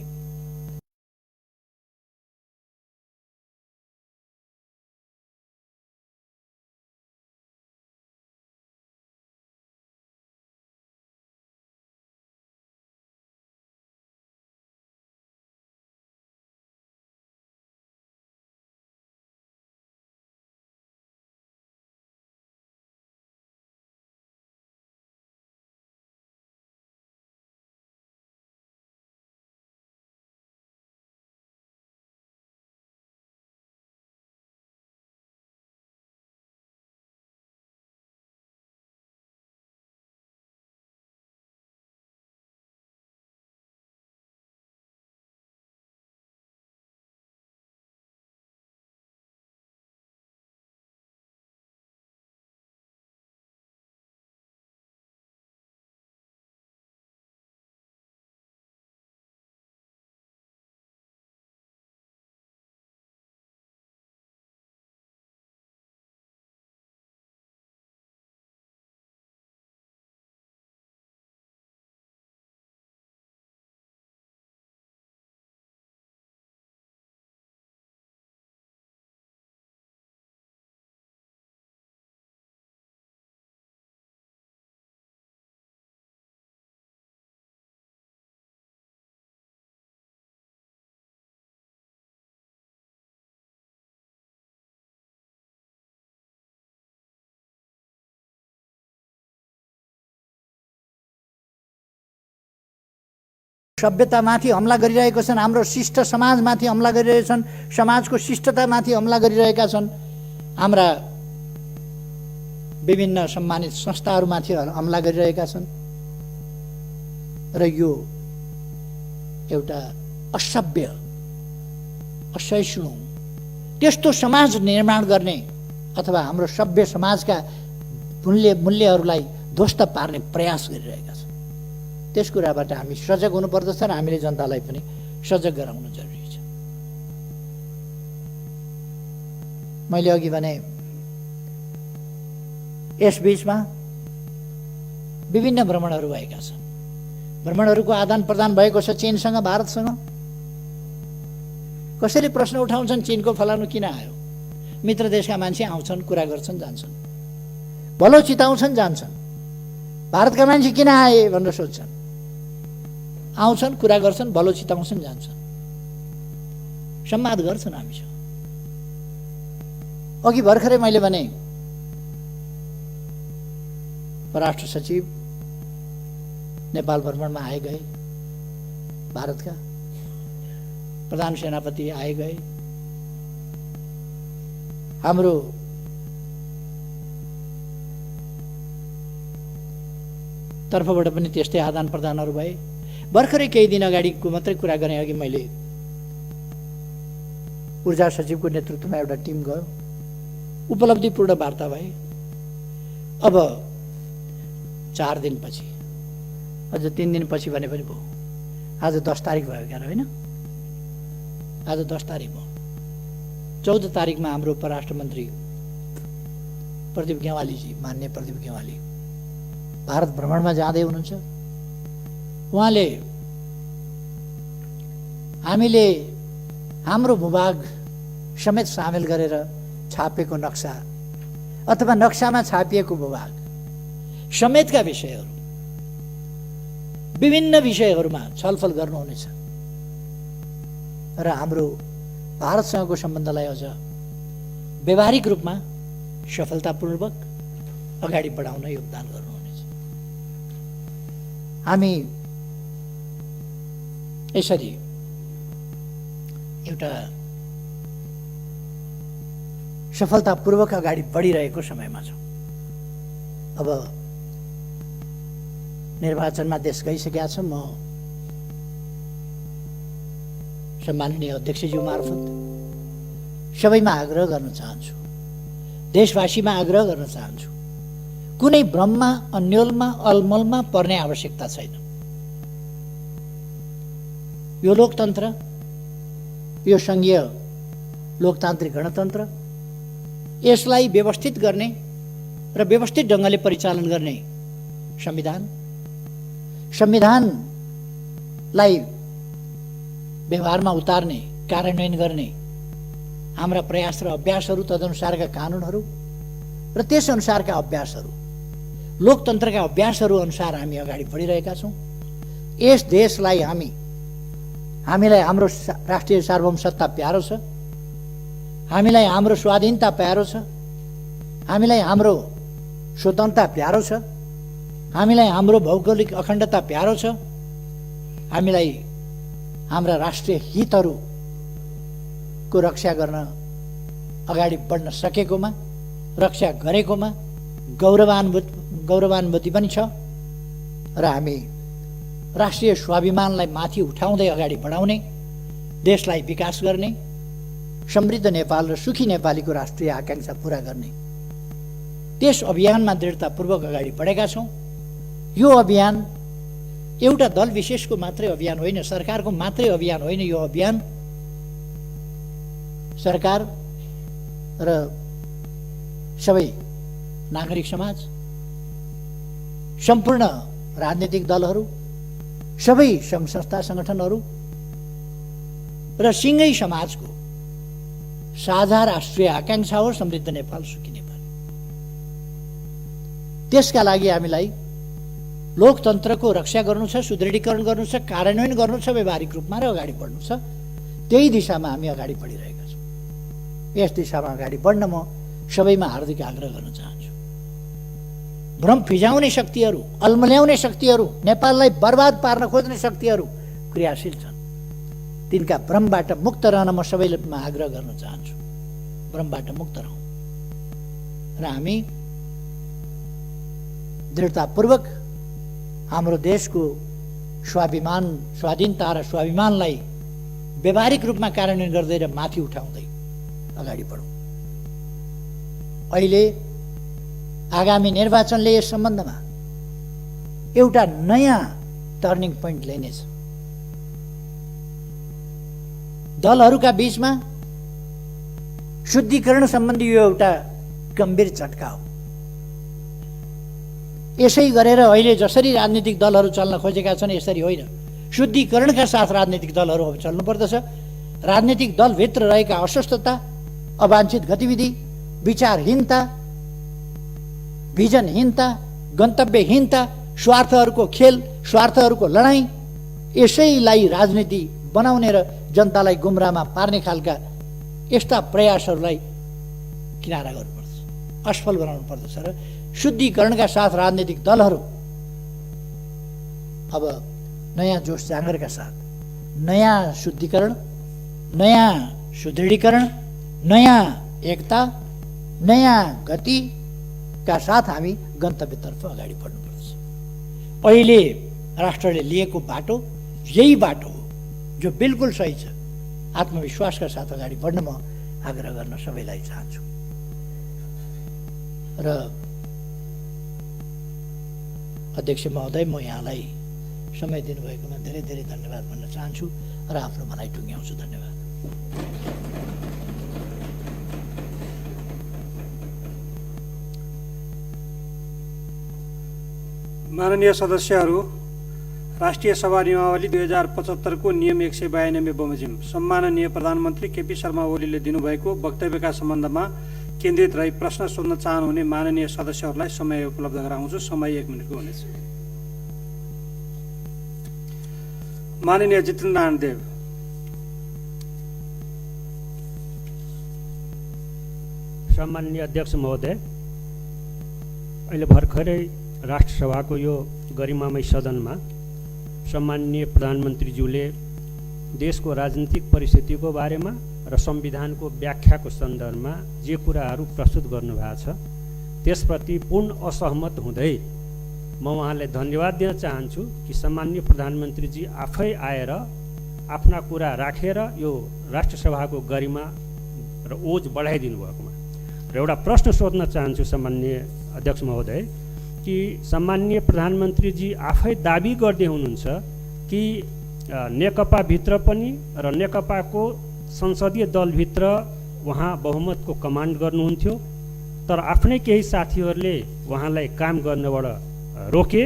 सभ्यतामाथि हमला गरिरहेका छन्, हाम्रो शिष्ट समाजमाथि हमला गरिरहेछन्, समाजको शिष्टतामाथि हमला गरिरहेका छन्, हाम्रा विभिन्न सम्मानित संस्थाहरूमाथि हमला गरिरहेका छन्। र यो एउटा असभ्य, असहिष्णु, त्यस्तो समाज निर्माण गर्ने अथवा हाम्रो सभ्य समाजका मूल्यहरूलाई ध्वस्त पार्ने प्रयास गरिरहेका छन्। त्यस कुराबाट हामी सजग हुनुपर्दछ र हामीले जनतालाई पनि सजग गराउन जरुरी छ। मैले अघि भने यस बीचमा विभिन्न भ्रमणहरू भएका छन्। भ्रमणहरूको आदान प्रदान भएको छ चीनसँग, भारतसँग। कसैले प्रश्न उठाउँछन् चीनको फलानु किन आयो? मित्र देशका मान्छे आउँछन्, कुरा गर्छन्, जान्छन्, भलो चिताउँछन्, जान्छन्। भारतका मान्छे किन आए भनेर सोध्छन्, आउँछन्, कुरा गर्छन्, भलो चिताउँछन्, जान्छन्, संवाद गर्छन् हामीसँग। अघि भर्खरै मैले भने परराष्ट्र सचिव नेपाल भ्रमणमा आए गए, भारतका प्रधान सेनापति आए गए, हाम्रो तर्फबाट पनि त्यस्तै आदान प्रदानहरू भए। भर्खरै केही दिन अगाडिको मात्रै कुरा गरेँ। अघि मैले ऊर्जा सचिवको नेतृत्वमा एउटा टिम गयो, उपलब्धिपूर्ण वार्ता भए। अब 4 दिनपछि, अझ 3 दिनपछि भने पनि भयो। आज 10 तारिक भयो क्या होइन? आज 10 तारिक भयो। 14 तारिकमा हाम्रो परराष्ट्र मन्त्री प्रदीप गेवालीजी, माननीय प्रदीप गेवाली भारत भ्रमणमा जाँदै हुनुहुन्छ। उहाँले हामीले हाम्रो भूभाग समेत सामेल गरेर छापेको नक्सा अथवा नक्सामा छापिएको भूभाग समेतका विषयहरू, विभिन्न विषयहरूमा छलफल गर्नुहुनेछ र हाम्रो भारतसँगको सम्बन्धलाई अझ व्यवहारिक रूपमा सफलतापूर्वक अगाडि बढाउन योगदान गर्नुहुनेछ। हामी यसरी एउटा सफलतापूर्वक अगाडि बढिरहेको समयमा छौँ। अब निर्वाचनमा देश गइसकेका छ। म सम्माननीय अध्यक्षज्यू मार्फत सबैमा आग्रह गर्न चाहन्छु, देशवासीमा आग्रह गर्न चाहन्छु, कुनै भ्रममा, अन्योलमा, अलमलमा पर्ने आवश्यकता छैन। यो लोकतन्त्र, यो संघीय लोकतान्त्रिक गणतन्त्र, यसलाई व्यवस्थित गर्ने र व्यवस्थित ढङ्गले परिचालन गर्ने संविधानलाई व्यवहारमा उतार्ने, कार्यान्वयन गर्ने हाम्रा प्रयास र अभ्यासहरू, तदनुसारका कानुनहरू र त्यस अनुसारका अभ्यासहरू, लोकतन्त्रका अभ्यासहरू अनुसार हामी अगाडि बढिरहेका छौँ। यस देशलाई हामीलाई हाम्रो राष्ट्रिय सार्वभौमसत्ता प्यारो छ, हामीलाई हाम्रो स्वाधीनता प्यारो छ, हामीलाई हाम्रो स्वतन्त्रता प्यारो छ, हामीलाई हाम्रो भौगोलिक अखण्डता प्यारो छ, हामीलाई हाम्रा राष्ट्रिय हितहरूको रक्षा गर्न अगाडि बढ्न सकेकोमा, रक्षा गरेकोमा गौरवान्वित पनि छ र हामी राष्ट्रिय स्वाभिमानलाई माथि उठाउँदै अगाडि बढाउने, देशलाई विकास गर्ने, समृद्ध नेपाल र सुखी नेपालीको राष्ट्रिय आकांक्षा पूरा गर्ने त्यस अभियानमा दृढतापूर्वक अगाडि बढेका छौँ। यो अभियान एउटा दल विशेषको मात्रै अभियान होइन, सरकारको मात्रै अभियान होइन। यो अभियान सरकार र सबै नागरिक समाज, सम्पूर्ण राजनीतिक दलहरू, सबै सङ्घ संस्था सङ्गठनहरू र सिङ्गै समाजको साझा राष्ट्रिय आकांक्षा हो समृद्ध नेपाल, सुखी नेपाल। त्यसका लागि हामीलाई लोकतन्त्रको रक्षा गर्नु छ, सुदृढीकरण गर्नु छ, कार्यान्वयन गर्नु छ, व्यावहारिक रूपमा र अगाडि बढ्नु छ। त्यही दिशामा हामी अगाडि बढिरहेका छौँ। यस दिशामा अगाडि बढ्न म सबैमा हार्दिक आग्रह गर्न चाहन्छु। भ्रम फिजाउने शक्तिहरू, अल्मल्याउने शक्तिहरू, नेपाललाई बर्बाद पार्न खोज्ने शक्तिहरू क्रियाशील छन्। तिनका भ्रमबाट मुक्त रहन म सबैमा आग्रह गर्न चाहन्छु। भ्रमबाट मुक्त रहौँ र हामी दृढतापूर्वक हाम्रो देशको स्वाभिमान, स्वाधीनता र स्वाभिमानलाई व्यावहारिक रूपमा कार्यान्वयन गर्दै र माथि उठाउँदै अगाडि बढौँ। अहिले आगामी निर्वाचनले यस सम्बन्धमा एउटा नयाँ टर्निङ पोइन्ट ल्याइनेछ। दलहरूका बीचमा शुद्धिकरण सम्बन्धी यो एउटा गम्भीर झट्का हो। यसै गरेर अहिले जसरी राजनीतिक दलहरू चल्न खोजेका छन् यसरी होइन, शुद्धिकरणका साथ राजनीतिक दलहरू अब चल्नुपर्दछ। राजनीतिक दलभित्र रहेका अस्वस्थता, अवाञ्छित गतिविधि, विचारहीनता, भिजनहीनता, गन्तव्यहीनता, स्वार्थहरूको खेल, स्वार्थहरूको लडाईँ, यसैलाई राजनीति बनाउने र जनतालाई गुमराहमा पार्ने खालका यस्ता प्रयासहरूलाई किनारा गर्नुपर्छ, असफल बनाउनु पर्दछ र शुद्धिकरणका साथ राजनीतिक दलहरू अब नयाँ जोस जाँगरका साथ नयाँ शुद्धिकरण, नयाँ सुदृढीकरण, नयाँ एकता, नयाँ गतिका साथ हामी गन्तव्यतर्फ अगाडि बढ्नुपर्छ। अहिले राष्ट्रले लिएको बाटो यही बाटो हो जो बिल्कुल सही छ। आत्मविश्वासका साथ अगाडि बढ्न म आग्रह गर्न सबैलाई चाहन्छु र अध्यक्ष महोदय, म यहाँलाई समय दिनुभएकोमा धेरै धेरै धन्यवाद भन्न चाहन्छु र आफ्नो भनाइ टुङ्ग्याउँछु। धन्यवाद। माननीय सदस्यहरू, राष्ट्रिय सभा नियमावली 2075 को नियम 192 बमोजिम सम्माननीय प्रधानमन्त्री केपी शर्मा ओलीले दिनुभएको वक्तव्यका सम्बन्धमा केन्द्रित रही प्रश्न सोध्न चाहनुहुने माननीय सदस्यहरूलाई समय उपलब्ध गराउँछु। समय 1 मिनटको हुनेछ। माननीय जितेन्द्र नारायण देव। सम्माननीय अध्यक्ष महोदय, अहिले भर्खरै राष्ट्रसभाको यो गरिमामय सदनमा सम्माननीय प्रधानमन्त्रीज्यूले देशको राजनीतिक परिस्थितिको बारेमा र संविधानको व्याख्याको सन्दर्भमा जे कुराहरू प्रस्तुत गर्नुभएको छ त्यसप्रति पूर्ण असहमत हुँदै म उहाँलाई धन्यवाद दिन चाहन्छु कि सम्माननीय प्रधानमन्त्रीजी आफै आएर आफ्ना कुरा राखेर यो राष्ट्रसभाको गरिमा र ओज बढाइदिनु भएकोमा र एउटा प्रश्न सोध्न चाहन्छु सम्माननीय अध्यक्ष महोदय कि सम्माननीय प्रधानमन्त्रीजी आफै दाबी गर्दै हुनुहुन्छ कि नेकपाभित्र पनि र नेकपाको संसदीय दलभित्र उहाँ बहुमतको कमान्ड गर्नुहुन्थ्यो, तर आफ्नै केही साथीहरूले उहाँलाई काम गर्नबाट रोके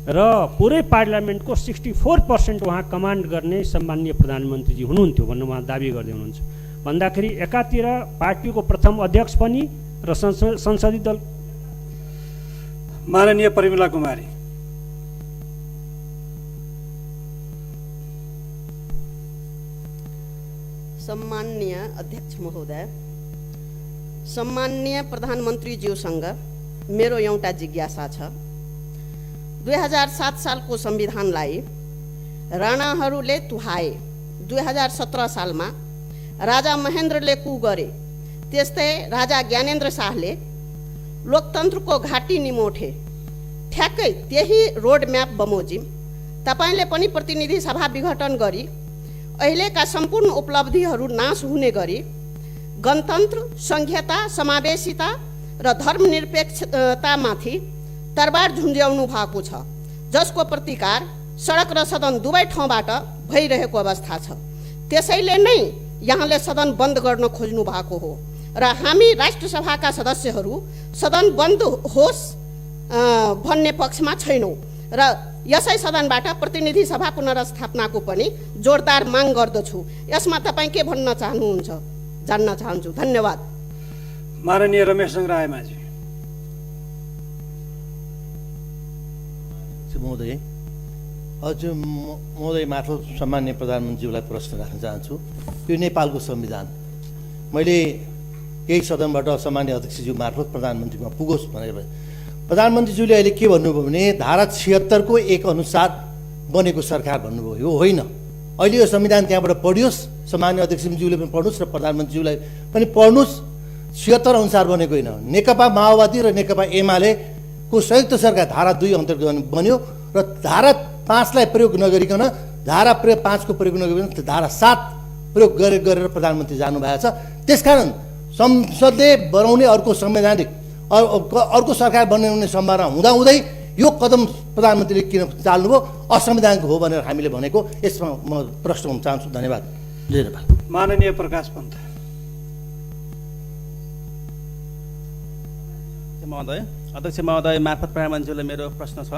र पुरै पार्लियामेन्टको 64% उहाँ कमान्ड गर्ने सम्माननीय प्रधानमन्त्रीजी हुनुहुन्थ्यो भन्ने उहाँ दाबी गर्दै हुनुहुन्छ। भन्दाखेरि एकातिर पार्टीको प्रथम अध्यक्ष पनि र संसदीय दल। माननीय परिमला कुमारी। सम्माननीय अध्यक्ष महोदय, सम्माननीय प्रधानमन्त्रीज्यूसँग मेरो एउटा जिज्ञासा छ। 2007 सालको संविधानलाई राणाहरूले तुहाए, 2017 सालमा राजा महेन्द्रले कु गरे, त्यस्तै राजा ज्ञानेन्द्र शाहले लोकतन्त्रको घाँटी निमोठे। ठ्याक्कै त्यही रोड म्याप बमोजिम तपाईले पनि प्रतिनिधि सभा विघटन गरी अहिलेका सम्पूर्ण उपलब्धिहरू नाश हुने गरी गणतन्त्र, संघीयता, समावेशिता र धर्मनिरपेक्षतामाथि तरबार झुन्ड्याउनु भएको छ, जसको प्रतिकार सडक र सदन दुवै ठाउँबाट भइरहेको अवस्था छ। त्यसैले नै यहाँले सदन बन्द गर्न खोज्नु भएको हो र हामी राष्ट्रसभाका सदस्यहरू सदन बन्द होस् भन्ने पक्षमा छैनौँ र यसै सदनबाट प्रतिनिधि सभा पुनर्स्थापनाको पनि जोरदार माग गर्दछु। यसमा तपाईँ के भन्न चाहनुहुन्छ जान्न चाहन्छु। धन्यवाद। माननीय रमेशचन्द्र रायमाझी। महोदय, हजुर महोदय मार्फत सम्माननीय प्रधानमन्त्रीज्यूलाई प्रश्न राख्न चाहन्छु। यो नेपालको संविधान मैले केही सदनबाट सम्माननीय अध्यक्षज्यू मार्फत प्रधानमन्त्रीमा पुगोस् भनेर प्रधानमन्त्रीज्यूले अहिले के भन्नुभयो भने धारा 76 को 1 अनुसार बनेको सरकार भन्नुभयो। यो होइन, अहिले यो संविधान त्यहाँबाट पढियोस्, सम्माननीय अध्यक्षज्यूले पनि पढ्नुहोस् र प्रधानमन्त्रीज्यूलाई पनि पढ्नुहोस्। 76 अनुसार बनेको होइन, नेकपा माओवादी र नेकपा एमालेको संयुक्त सरकार धारा 2 अन्तर्गत बन्यो र धारा 5 लाई प्रयोग नगरिकन, धारा 5 को प्रयोग नगरिकन धारा 7 प्रयोग गरेर प्रधानमन्त्री जानुभएको छ। त्यसकारण संसदले बनाउने अर्को संवैधानिक अर्को सरकार बनाउने सम्भावना हुँदाहुँदै यो कदम प्रधानमन्त्रीले किन चाल्नुभयो, असंवैधानिक हो भनेर हामीले भनेको। यसमा म प्रश्न गर्न चाहन्छु। धन्यवाद। जय नेपाल। माननीय प्रकाश पन्त। महोदय, अध्यक्ष महोदय मार्फत प्रधानमन्त्रीले मेरो प्रश्न छ।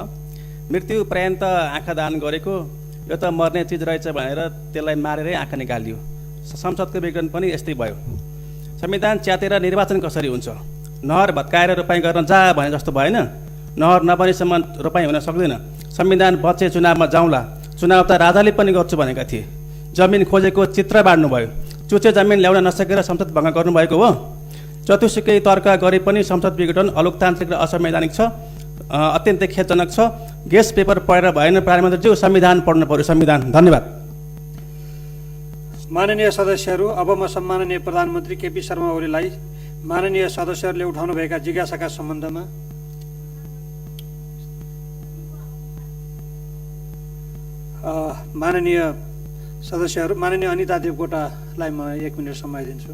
मृत्यु पर्यन्त आँखा दान गरेको यो त मर्ने चिज रहेछ भनेर त्यसलाई मारेरै आँखा निकालियो। संसदको विघटन पनि यस्तै भयो। संविधान च्यातेर निर्वाचन कसरी हुन्छ? नहर भत्काएर रोपाइँ गर्न जा भने जस्तो भएन। नहर नबनेसम्म रोपाइँ हुन सक्दैन। संविधान बचे चुनावमा जाउँला, चुनाव त राजाले पनि गर्छु भनेका थिए। जमिन खोजेको चित्र बाँड्नुभयो। चुचे जमिन ल्याउन नसकेर संसद भङ्ग गर्नुभएको हो। जतिसुकै तर्क गरे पनि संसद विघटन अलोकतान्त्रिक र असंवैधानिक छ, अत्यन्तै खेदजनक छ। गेस्ट पेपर पढेर भएन प्रधानमन्त्रीज्यू, संविधान पढ्नु पर्यो, संविधान। धन्यवाद। माननीय सदस्यहरू, अब म सम्माननीय प्रधानमन्त्री केपी शर्मा ओलीलाई माननीय सदस्यहरूले उठाउनुभएका जिज्ञासाका सम्बन्धमा माननीय सदस्यहरू, माननीय अनिता देवकोटालाई म 1 मिनट समय दिन्छु।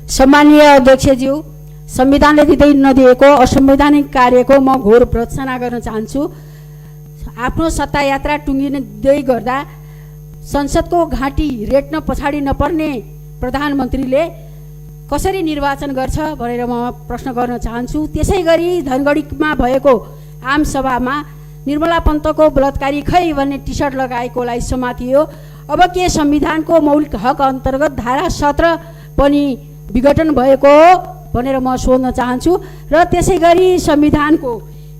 सम्मानीय अध्यक्षज्यू, संविधानले दिँदै नदिएको असंवैधानिक कार्यको म घोर भर्त्सना गर्न चाहन्छु। आफ्नो सत्ता यात्रा टुङ्गिँदै गर्दा संसदको घाँटी रेट्न पछाडि नपर्ने प्रधानमन्त्रीले कसरी निर्वाचन गर्छ भनेर म प्रश्न गर्न चाहन्छु। त्यसै गरी धनगढीमा भएको आम सभामा निर्मला पन्तको बलात्कारी खै भन्ने टी सर्ट लगाएकोलाई समातियो। अब के संविधानको मौलिक हक अन्तर्गत धारा 17 पनि विघटन भएको हो भनेर म सोध्न चाहन्छु। र त्यसै गरी संविधानको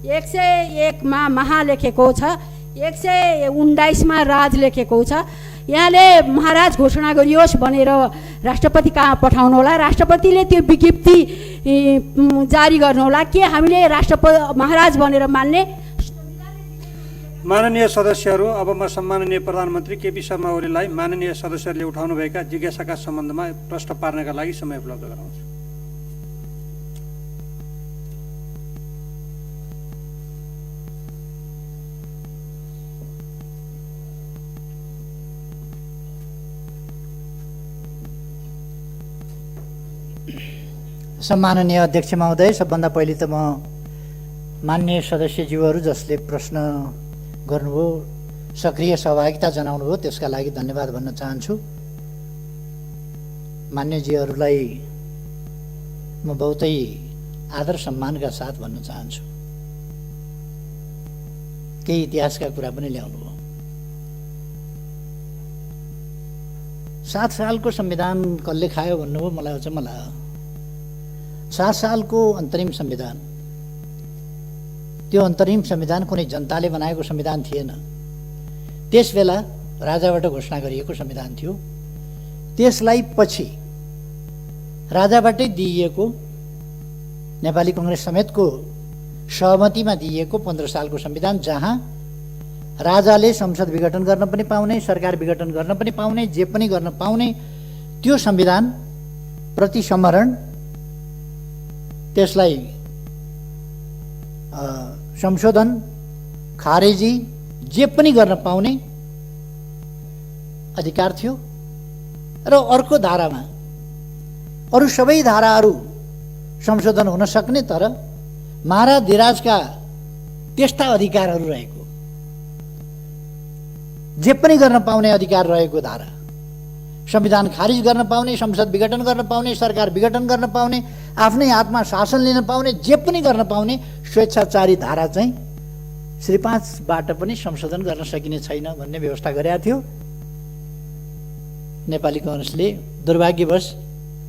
101 मा महा लेखेको छ, 119 मा राज लेखेको छ। यहाँले महाराज घोषणा गरियोस् भनेर राष्ट्रपति कहाँ पठाउनु होला। राष्ट्रपतिले त्यो विज्ञप्ति जारी गर्नुहोला। के हामीले राष्ट्रपति महाराज भनेर मान्ने? माननीय सदस्यहरू, अब म सम्माननीय प्रधानमन्त्री केपी शर्मा ओलीलाई माननीय सदस्यहरूले उठाउनुभएका जिज्ञासाका सम्बन्धमा प्रश्न पार्नका लागि समय उपलब्ध गराउँछु। सम्माननीय अध्यक्ष महोदय, सबभन्दा पहिले त म माननीय सदस्यज्यूहरू जसले प्रश्न गर्नुभयो, सक्रिय सहभागिता जनाउनुभयो, त्यसका लागि धन्यवाद भन्न चाहन्छु। मान्यज्यूहरूलाई म बहुतै आदर सम्मानका साथ भन्न चाहन्छु। केही इतिहासका कुरा पनि ल्याउनुभयो। 7 सालको संविधान कसले खायो भन्नुभयो, मलाई अचम्म लाग्यो। 7 सालको अन्तरिम संविधान, त्यो अन्तरिम संविधान कुनै जनताले बनाएको संविधान थिएन। त्यसबेला राजाबाट घोषणा गरिएको संविधान थियो। त्यसलाई पछि राजाबाटै दिइएको, नेपाली कांग्रेस समेतको सहमतिमा दिइएको 15 सालको संविधान, जहाँ राजाले संसद विघटन गर्न पनि पाउने, सरकार विघटन गर्न पनि पाउने, जे पनि गर्न पाउने, त्यो संविधान प्रति समरण, त्यसलाई संशोधन, खारेजी, जे पनि गर्न पाउने अधिकार थियो। र अर्को धारामा अरू सबै धाराहरू संशोधन हुन सक्ने, तर महाराजधिराजका त्यस्ता अधिकारहरू रहेको, जे पनि गर्न पाउने अधिकार रहेको धारा, संविधान खारिज गर्न पाउने, संसद विघटन गर्न पाउने, सरकार विघटन गर्न पाउने, आफ्नै हातमा शासन लिन पाउने, जे पनि गर्न पाउने स्वेच्छाचारी धारा चाहिँ श्री 5बाट पनि संशोधन गर्न सकिने छैन भन्ने व्यवस्था गरेका थियो। नेपाली कांग्रेसले दुर्भाग्यवश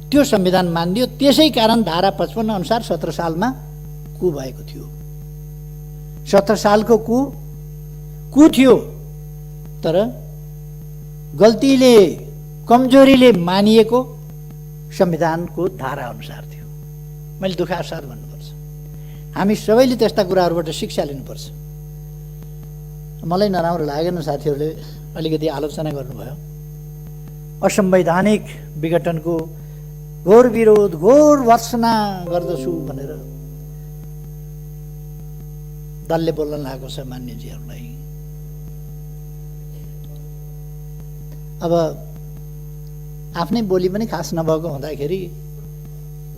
त्यो संविधान मानिदियो। त्यसै कारण धारा 55 अनुसार 17 सालमा कु भएको थियो। 17 सालको कु थियो, तर गल्तीले, कमजोरीले मानिएको संविधानको धारा अनुसार थियो। मैले दुःखका साथ भन्नुपर्छ, हामी सबैले त्यस्ता कुराहरूबाट शिक्षा लिनुपर्छ। मलाई नराम्रो लागेन, साथीहरूले अलिकति आलोचना गर्नुभयो। असंवैधानिक विघटनको घोर विरोध, घोर भर्त्सना गर्दछु भनेर दलले बोल्न लागेको छ मान्यजीहरूलाई। अब आफ्नै बोली पनि खास नभएको हुँदाखेरि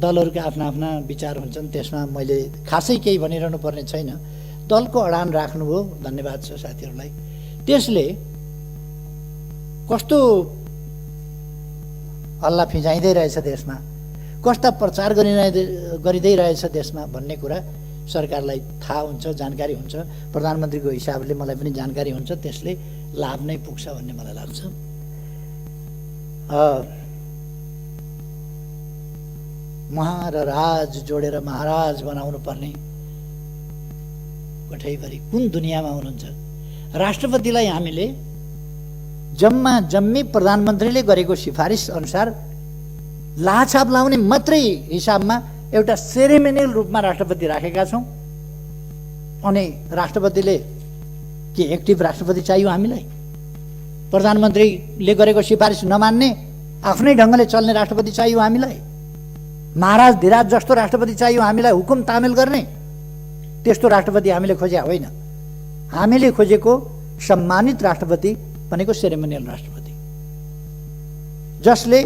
दलहरूका आफ्ना आफ्ना विचार हुन्छन्, त्यसमा मैले खासै केही भनिरहनु पर्ने छैन। दलको अडान राख्नुभयो, धन्यवाद छ साथीहरूलाई। त्यसले कस्तो हल्ला फिजाइँदै रहेछ देशमा, कस्ता प्रचार गरिँदै रहेछ देशमा भन्ने कुरा सरकारलाई थाहा हुन्छ, जानकारी हुन्छ। प्रधानमन्त्रीको हिसाबले मलाई पनि जानकारी हुन्छ, त्यसले लाभ नै पुग्छ भन्ने मलाई लाग्छ। महा र राज जोडेर महाराज बनाउनु पर्ने कठैभरि कुन दुनियाँमा हुनुहुन्छ? राष्ट्रपतिलाई हामीले जम्मी प्रधानमन्त्रीले गरेको सिफारिस अनुसार लाछाप लाउने मात्रै हिसाबमा एउटा सेरेमोनियल रूपमा राष्ट्रपति राखेका छौँ। अनि राष्ट्रपतिले के एक्टिभ राष्ट्रपति चाहियो हामीलाई? प्रधानमन्त्रीले गरेको सिफारिस नमान्ने, आफ्नै ढङ्गले चल्ने राष्ट्रपति चाहियो हामीलाई? महाराज धिराज जस्तो राष्ट्रपति चाहियो हामीलाई, हुकुम तामेल गर्ने? त्यस्तो राष्ट्रपति हामीले खोजेका होइन। हामीले खोजेको सम्मानित राष्ट्रपति भनेको सेरेमोनियल राष्ट्रपति, जसले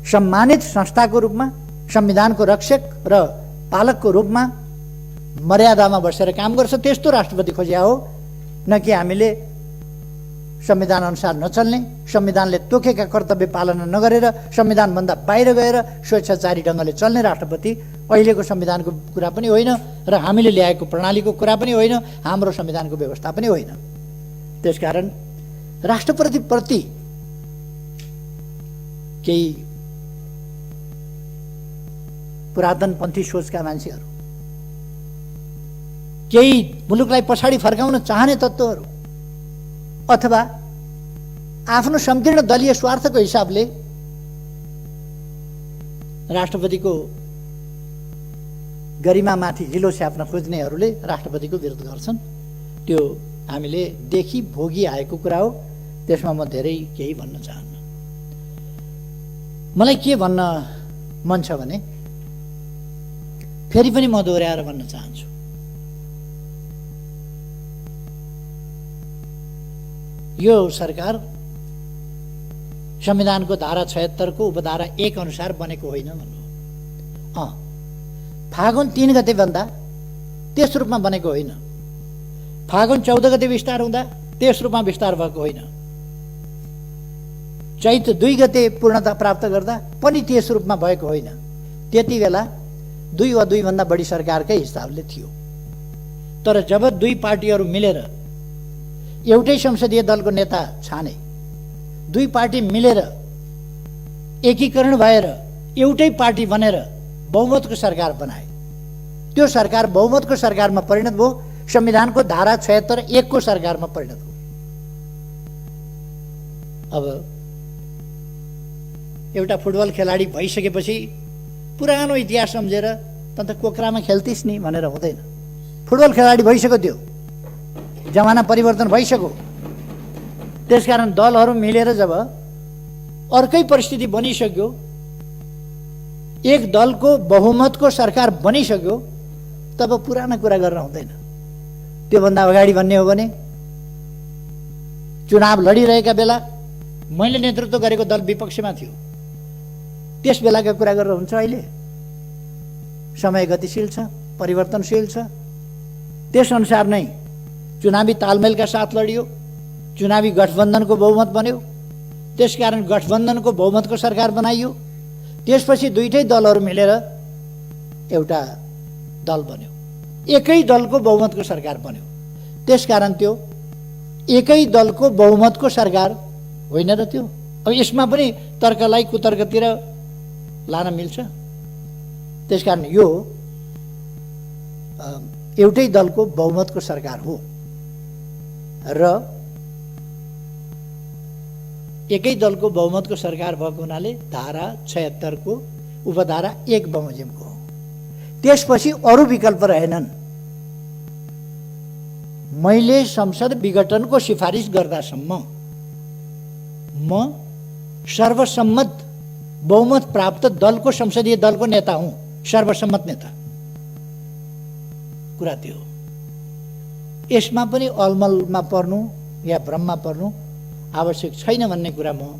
सम्मानित संस्थाको रूपमा, संविधानको रक्षक र पालकको रूपमा मर्यादामा बसेर काम गर्छ, त्यस्तो राष्ट्रपति खोज्या हो। न कि हामीले संविधान अनुसार नचल्ने, संविधानले तोकेका कर्तव्य पालना नगरेर संविधानभन्दा बाहिर गएर स्वेच्छाचारी ढङ्गले चल्ने राष्ट्रपति अहिलेको संविधानको कुरा पनि होइन, र हामीले ल्याएको प्रणालीको कुरा पनि होइन, हाम्रो संविधानको व्यवस्था पनि होइन। त्यसकारण राष्ट्रपतिप्रति केही पुरातनपन्थी सोचका मान्छेहरू, केही मुलुकलाई पछाडि फर्काउन चाहने तत्त्वहरू, अथवा आफ्नो संकीर्ण दलीय स्वार्थको हिसाबले राष्ट्रपतिको गरिमामाथि हिलो छ्याप्न खोज्नेहरूले राष्ट्रपतिको विरोध गर्छन्। त्यो हामीले देखि भोगी आएको कुरा हो। त्यसमा म धेरै केही भन्न चाहन्न। मलाई के भन्न मन छ भने फेरि पनि म दोहोऱ्याएर भन्न चाहन्छु, यो सरकार संविधानको धारा 76 को उपधारा 1 अनुसार बनेको होइन भन्नु। फागुन 3 गते भन्दा त्यस रूपमा बनेको होइन। फागुन 14 गते विस्तार हुँदा त्यस रूपमा विस्तार भएको होइन। चैत 2 गते पूर्णता प्राप्त गर्दा पनि त्यस रूपमा भएको होइन। त्यति बेला 2 वा 2 भन्दा बढी सरकारकै हिसाबले थियो। तर जब 2 पार्टीहरू मिलेर एउटै संसदीय दलको नेता छाने, 2 पार्टी मिलेर एकीकरण भएर एउटै पार्टी बनेर बहुमतको सरकार बनाए, त्यो सरकार बहुमतको सरकारमा परिणत भयो। संविधानको धारा 76(1) को सरकारमा परिणत भयो। अब एउटा फुटबल खेलाडी भइसकेपछि पुरानो इतिहास सम्झेर त कोक्रामा खेल्थिस् नि भनेर हुँदैन। फुटबल खेलाडी भइसक्यो, त्यो जमाना परिवर्तन भइसक्यो। त्यसकारण दलहरू मिलेर जब अर्कै परिस्थिति बनिसक्यो, एक दलको बहुमतको सरकार बनिसक्यो, तब पुरानो कुरा गर्न हुँदैन। त्योभन्दा अगाडि भन्ने हो भने चुनाव लडिरहेका बेला मैले नेतृत्व गरेको दल विपक्षमा थियो, त्यस बेलाका कुरा गरेर हुन्छ। अहिले समय गतिशील छ, परिवर्तनशील छ। त्यसअनुसार नै चुनावी तालमेलका साथ लडियो, चुनावी गठबन्धनको बहुमत बन्यो। त्यसकारण गठबन्धनको बहुमतको सरकार बनाइयो। त्यसपछि दुईटै दलहरू मिलेर एउटा दल बन्यो, एकै दलको बहुमतको सरकार बन्यो। त्यसकारण त्यो एकै दलको बहुमतको सरकार होइन र त्यो। अब यसमा पनि तर्कलाई कुतर्कतिर लान मिल्छ। त्यसकारण यो एउटै दलको बहुमतको सरकार हो र एकै दलको बहुमतको सरकार भएको हुनाले धारा 76 को उपधारा 1 बमोजिमको हो। त्यसपछि अरू विकल्प रहेनन्। मैले संसद विघटनको सिफारिस गर्दासम्म म सर्वसम्मत बहुमत प्राप्त दलको संसदीय दलको नेता हुँ, सर्वसम्मत नेता। कुरा त्यो। यसमा पनि अलमलमा पर्नु या भ्रममा पर्नु आवश्यक छैन भन्ने कुरा म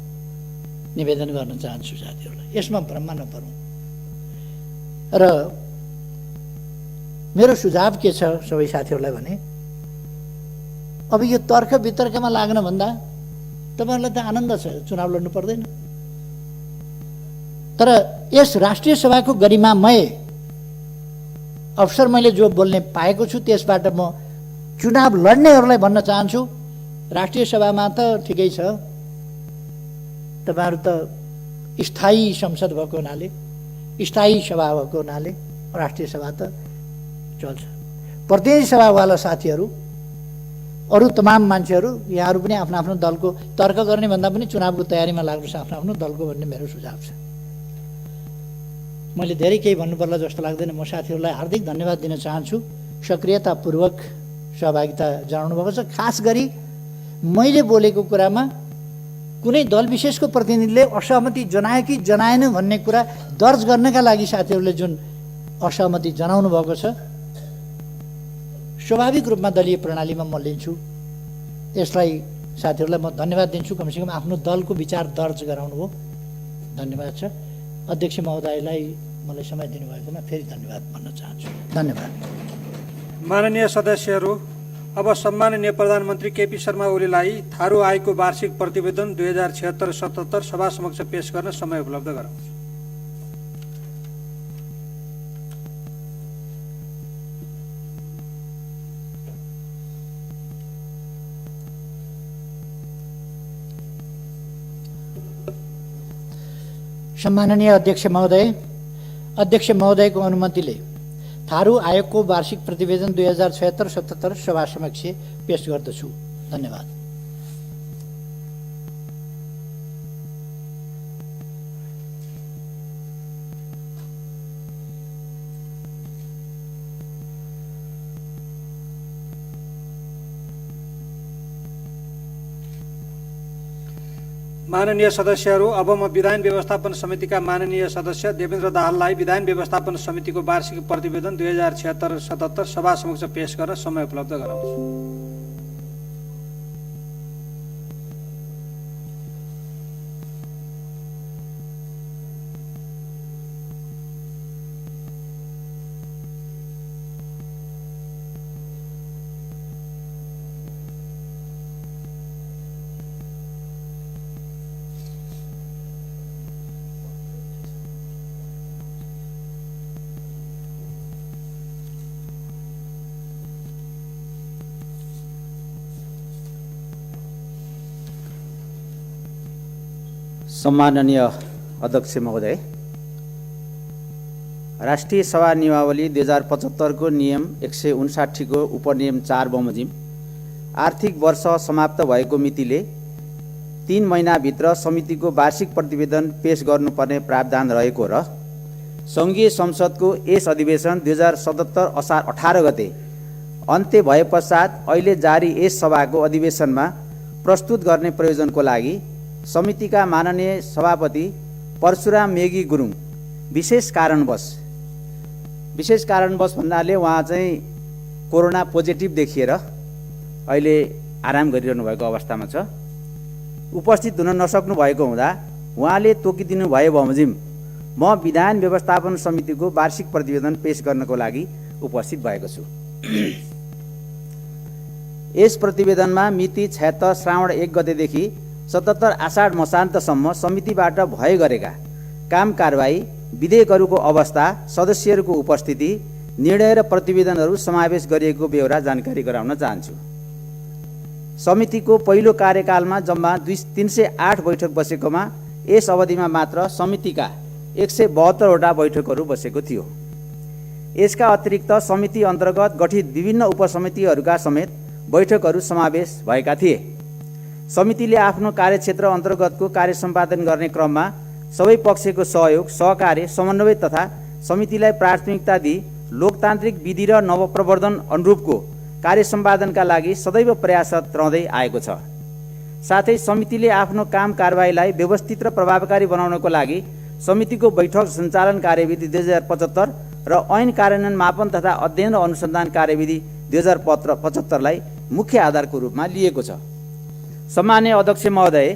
निवेदन गर्न चाहन्छु साथीहरूलाई। यसमा भ्रममा नपर्नु। र मेरो सुझाव के छ सबै साथीहरूलाई भने, अब यो तर्क वितर्कमा लाग्न भन्दा तपाईँहरूलाई त आनन्द छ, चुनाव लड्नु पर्दैन। तर यस राष्ट्रिय सभाको गरिमामय अवसर मैले जो बोल्ने पाएको छु, त्यसबाट म चुनाव लड्नेहरूलाई भन्न चाहन्छु, राष्ट्रिय सभामा त ठिकै छ, तपाईँहरू त स्थायी संसद भएको हुनाले, स्थायी सभा भएको हुनाले राष्ट्रिय सभा त चल्छ। प्रतिनिधि सभावाला साथीहरू, अरू तमाम मान्छेहरू, यहाँहरू पनि आफ्नो आफ्नो दलको तर्क गर्ने भन्दा पनि चुनावको तयारीमा लाग्नुहोस् आफ्नो आफ्नो दलको भन्ने मेरो सुझाव छ। मैले धेरै केही भन्नुपर्ला जस्तो लाग्दैन। म साथीहरूलाई हार्दिक धन्यवाद दिन चाहन्छु, सक्रियतापूर्वक सहभागिता जनाउनु भएको छ। खास गरी मैले बोलेको कुरामा कुनै दल विशेषको प्रतिनिधिले असहमति जनायो कि जनाएन भन्ने कुरा दर्ज गर्नका लागि साथीहरूले जुन असहमति जनाउनु भएको छ, स्वाभाविक रूपमा दलीय प्रणालीमा म लिन्छु। यसलाई साथीहरूलाई म धन्यवाद दिन्छु। कमसेकम आफ्नो दलको विचार दर्ज गराउनु हो, धन्यवाद छ। अध्यक्ष महोदयलाई मलाई समय दिनुभएकोमा फेरि धन्यवाद भन्न चाहन्छु। धन्यवाद। माननीय सदस्यहरू, अब सम्माननीय प्रधानमन्त्री केपी शर्मा ओलीलाई थारू आयोगको वार्षिक प्रतिवेदन 2076-77 सभा समक्ष पेश गर्न समय उपलब्ध गराउँछु। सम्माननीय अध्यक्ष महोदयको अनुमतिले थारू आयोगको वार्षिक प्रतिवेदन 2076-77 सभा समक्ष पेश गर्दछु। धन्यवाद। माननीय सदस्यहरू, अब म विधान व्यवस्थापन समितिका माननीय सदस्य देवेन्द्र दाहाललाई विधान व्यवस्थापन समितिको वार्षिक प्रतिवेदन 2076-77 सभा समक्ष पेश गर्न समय उपलब्ध गराउँछु। सम्माननीय अध्यक्ष महोदय, राष्ट्रिय सभा नियमावली 2075 को नियम 159 को उपनियम 4 बमोजिम आर्थिक वर्ष समाप्त भएको मितिले 3 महिनाभित्र समितिको वार्षिक प्रतिवेदन पेश गर्नुपर्ने प्रावधान रहेको र सङ्घीय संसदको यस अधिवेशन 2077 असार 18 गते अन्त्य भए पश्चात अहिले जारी यस सभाको अधिवेशनमा प्रस्तुत गर्ने प्रयोजनको लागि समितिका माननीय सभापति परशुराम मेगी गुरुङ विशेष कारणवश भन्नाले उहाँ चाहिँ कोरोना पोजिटिभ देखिएर अहिले आराम गरिरहनु भएको अवस्थामा छ। उपस्थित हुन नसक्नु भएको हुँदा उहाँले तोकिदिनु भयो बमोजिम म विधान व्यवस्थापन समितिको वार्षिक प्रतिवेदन पेश गर्नको लागि उपस्थित भएको छु। यस प्रतिवेदनमा मिति 76 श्रावण 1 गतेदेखि 77 आषाढ मसान्तसम्म समितिबाट भए गरेका काम कारबाही, विधेयकहरूको अवस्था, सदस्यहरूको उपस्थिति, निर्णय र प्रतिवेदनहरू समावेश गरिएको बेहोरा जानकारी गराउन चाहन्छु। समितिको पहिलो कार्यकालमा जम्मा 308 बैठक बसेकोमा यस अवधिमा मात्र समितिका 172 वटा बैठकहरू बसेको थियो। यसका अतिरिक्त समिति अन्तर्गत गठित विभिन्न उपसमितिहरूका समेत बैठकहरू समावेश भएका थिए। समितिले आफ्नो कार्यक्षेत्र अन्तर्गतको कार्य सम्पादन गर्ने क्रममा सबै पक्षको सहयोग, सहकार्य, समन्वय तथा समितिलाई प्राथमिकता दिई लोकतान्त्रिक विधि र नवप्रवर्धन अनुरूपको कार्य सम्पादनका लागि सदैव प्रयासरत रहँदै आएको छ। साथै समितिले आफ्नो काम कारबाहीलाई व्यवस्थित र प्रभावकारी बनाउनको लागि समितिको बैठक सञ्चालन कार्यविधि 2075 र ऐन कार्यान्वयन मापन तथा अध्ययन र अनुसन्धान कार्यविधि 2075 लाई मुख्य आधारको रूपमा लिएको छ। सम्माननीय अध्यक्ष महोदय,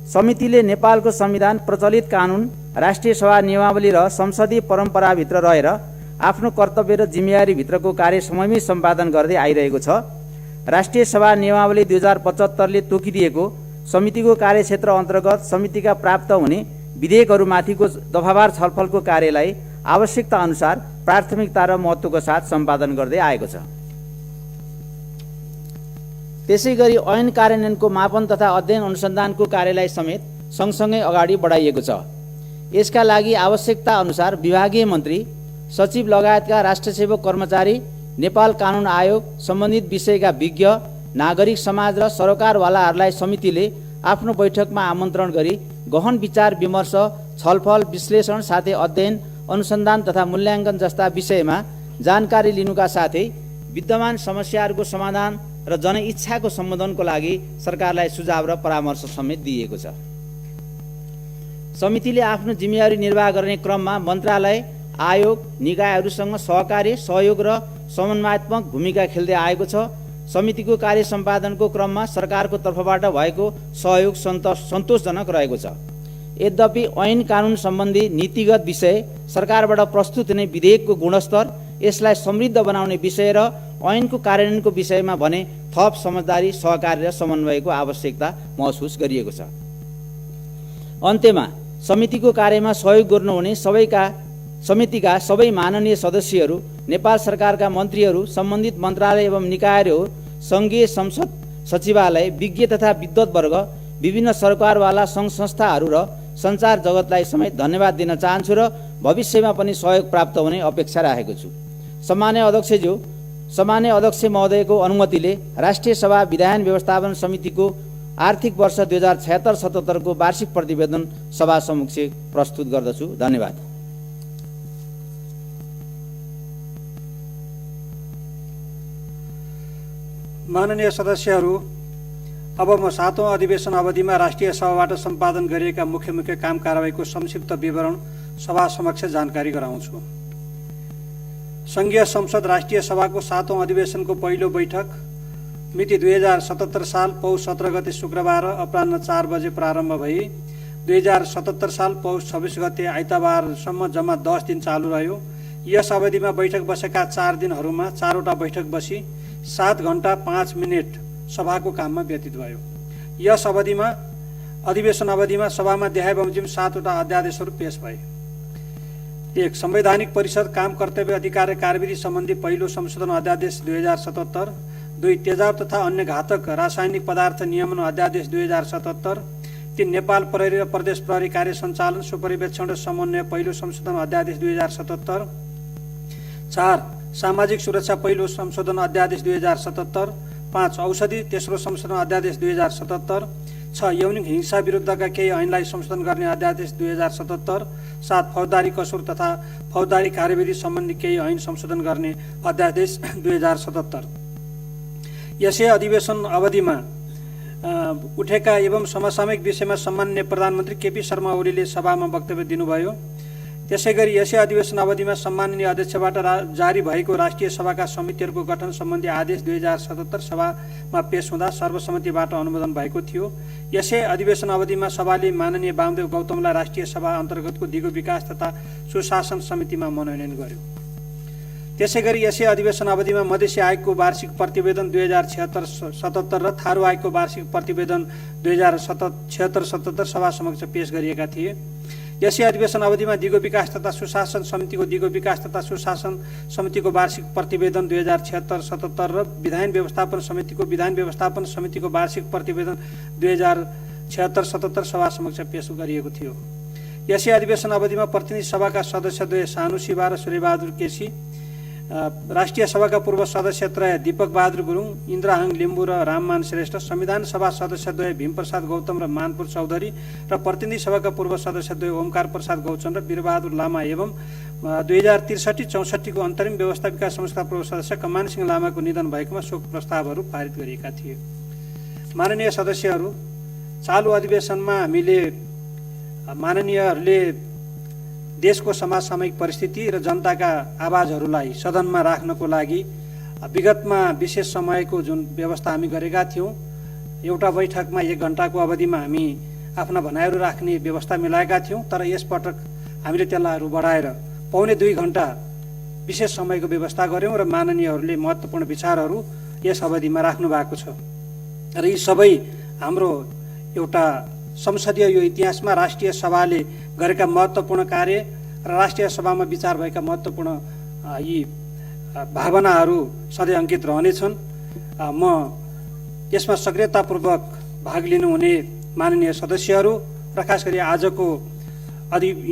समितिले नेपालको संविधान, प्रचलित कानुन, राष्ट्रिय सभा नियमावली र संसदीय परम्पराभित्र रहेर आफ्नो कर्तव्य र जिम्मेवारीभित्रको कार्य समयमै सम्पादन गर्दै आइरहेको छ। राष्ट्रिय सभा नियमावली 2075 ले तोकिदिएको समितिको कार्यक्षेत्र अन्तर्गत समितिका प्राप्त हुने विधेयकहरूमाथिको दफावार छलफलको कार्यलाई आवश्यकता अनुसार प्राथमिकता र महत्त्वको साथ सम्पादन गर्दै आएको छ। त्यसैगरी ऐन कार्यान्वयनको मापन तथा अध्ययन अनुसन्धानको कार्यलाई समेत सँगसँगै अगाडि बढाइएको छ। यसका लागि आवश्यकता अनुसार विभागीय मन्त्री, सचिव लगायतका राष्ट्रसेवक कर्मचारी, नेपाल कानुन आयोग, सम्बन्धित विषयका विज्ञ, नागरिक समाज र सरकारवालाहरूलाई समितिले आफ्नो बैठकमा आमन्त्रण गरी गहन विचार विमर्श, छलफल, विश्लेषण साथै अध्ययन, अनुसन्धान तथा मूल्याङ्कन जस्ता विषयमा जानकारी लिनुका साथै विद्यमान समस्याहरूको समाधान र जनइच्छाको सम्बोधनको लागि सरकारलाई सुझाव र परामर्श समेत दिएको छ। समितिले आफ्नो जिम्मेवारी निर्वाह गर्ने क्रममा मन्त्रालय, आयोग, निकायहरूसँग सहकार्य, सहयोग र समन्वयात्मक भूमिका खेल्दै आएको छ। समितिको कार्य सम्पादनको क्रममा सरकारको तर्फबाट भएको सहयोग सन्तोषजनक रहेको छ। यद्यपि ऐन कानुन सम्बन्धी नीतिगत विषय, सरकारबाट प्रस्तुत हुने विधेयकको गुणस्तर, यसलाई समृद्ध बनाउने विषय र ऐनको कार्यान्वयनको विषयमा भने थप समझदारी, सहकार्य र समन्वयको आवश्यकता महसुस गरिएको छ। अन्त्यमा समितिको कार्यमा सहयोग गर्नुहुने समितिका सबै माननीय सदस्यहरू, नेपाल सरकारका मन्त्रीहरू, सम्बन्धित मन्त्रालय एवं निकायहरू, सङ्घीय संसद सचिवालय, विज्ञ तथा विद्वत्वर्ग, विभिन्न सरकारवाला सङ्घ संस्थाहरू र सञ्चार जगतलाई समेत धन्यवाद दिन चाहन्छु र भविष्यमा पनि सहयोग प्राप्त हुने अपेक्षा राखेको छु। सम्माननीय अध्यक्ष महोदयको अनुमतिले राष्ट्रिय सभा विधान व्यवस्थापन समितिको आर्थिक वर्ष 2076-77 को वार्षिक प्रतिवेदन सभा समक्ष प्रस्तुत गर्दछु। धन्यवाद। माननीय सदस्यहरू, अब म 7औं अधिवेशन अवधिमा राष्ट्रिय सभाबाट सम्पादन गरिएका मुख्य मुख्य काम कारबाहीको संक्षिप्त विवरण सभा समक्ष जानकारी गराउँछु। संघीय संसद राष्ट्रिय सभाको 7औं अधिवेशनको पहिलो बैठक मिति 2077 साल पौष 17 गते शुक्रबार अपराह्न 4 बजे प्रारम्भ भई 2077 साल पौष 26 गते आइतबारसम्म जम्मा 10 दिन चालू रह्यो। यस अवधिमा बैठक बसेका 4 दिनहरूमा 4वटा बैठक बसी 7 घण्टा 5 मिनेट सभाको काममा व्यतीत भयो। यस अवधिमा अधिवेशन अवधिमा सभामा देखाए बमोजिम 7वटा अध्यादेशहरू पेश भए। 1. संवैधानिक परिषद काम कर्तव्य अधिकार र कार्यविधि सम्बन्धी पहिलो संशोधन अध्यादेश 2077। 2. तेजाब तथा अन्य घातक रासायनिक पदार्थ नियमन अध्यादेश 2077। 3. नेपाल प्रहरी र प्रदेश प्रहरी कार्य सञ्चालन सुपरिवेक्षण र समन्वय पहिलो संशोधन अध्यादेश 2077। 4. सामाजिक सुरक्षा पहिलो संशोधन अध्यादेश 2077। 5. औषधि तेस्रो संशोधन अध्यादेश 2077। 6. यौनिक हिंसा विरुद्धका केही ऐनलाई संशोधन गर्ने अध्यादेश 2077। 7. फौजदारी कसुर तथा फौजदारी कार्यविधि सम्बन्धी केही ऐन संशोधन गर्ने अध्यादेश 2077। यसै अधिवेशन अवधिमा उठेका एवं समसामयिक विषयमा सम्माननीय प्रधानमन्त्री केपी शर्मा ओलीले सभामा वक्तव्य दिनुभयो। त्यसैगरी यसै अधिवेशन अवधिमा सम्माननीय अध्यक्षबाट जारी भएको राष्ट्रिय सभाका समितिहरूको गठन सम्बन्धी आदेश 2077 सभामा पेश हुँदा सर्वसम्मतिबाट अनुमोदन भएको थियो। यसै अधिवेशन अवधिमा सभाले माननीय वामदेव गौतमलाई राष्ट्रिय सभा अन्तर्गतको दिगो विकास तथा सुशासन समितिमा मनोनयन गर्यो। त्यसैगरी यसै अधिवेशन अवधिमा मधेसी आयोगको वार्षिक प्रतिवेदन 2076-77 र थारू आयोगको वार्षिक प्रतिवेदन 2076-77 सभा समक्ष पेश गरिएका थिए। यसै अधिवेशन अवधिमा दिगो विकास तथा सुशासन समितिको दिगो विकास तथा सुशासन समितिको वार्षिक प्रतिवेदन 2076-77 र विधान व्यवस्थापन समितिको विधान व्यवस्थापन समितिको वार्षिक प्रतिवेदन 2076-77 सभा समक्ष पेश गरिएको थियो। यसै अधिवेशन अवधिमा प्रतिनिधि सभाका सदस्यद्वय सानु शिवा र सूर्यबहादुर केसी, राष्ट्रिय सभाका पूर्व सदस्य त्रय दीपक बहादुर गुरुङ, इन्द्रहाङ लिम्बू र राममान श्रेष्ठ, संविधान सभा सदस्यद्वय भीमप्रसाद गौतम र मानपुर चौधरी र प्रतिनिधि सभाका पूर्व सदस्यद्वय ओमकार प्रसाद गौचन र वीरबहादुर लामा एवं 2063-64 को अन्तरिम व्यवस्थापिका संस्था पूर्व सदस्य कमान सिंह लामाको निधन भएकोमा शोक प्रस्तावहरू पारित गरिएका थिए। माननीय सदस्यहरू, चालु अधिवेशनमा हामीले माननीयहरूले देशको समसामयिक परिस्थिति र जनताका आवाजहरूलाई सदनमा राख्नको लागि विगतमा विशेष समयको जुन व्यवस्था हामी गरेका थियौँ, एउटा बैठकमा 1 घण्टाको अवधिमा हामी आफ्ना भनाइहरू राख्ने व्यवस्था मिलाएका थियौँ। तर यसपटक हामीले त्यसलाई बढाएर 1.5 घण्टा विशेष समयको व्यवस्था गऱ्यौँ र माननीयहरूले महत्त्वपूर्ण विचारहरू यस अवधिमा राख्नु भएको छ। र यी सबै हाम्रो एउटा संसदीय यो इतिहासमा राष्ट्रिय सभाले गरेका महत्त्वपूर्ण कार्य र राष्ट्रिय सभामा विचार भएका महत्त्वपूर्ण यी भावनाहरू सधैँ अंकित रहनेछन्। म यसमा सक्रियतापूर्वक भाग लिनुहुने माननीय सदस्यहरू र खास गरी आजको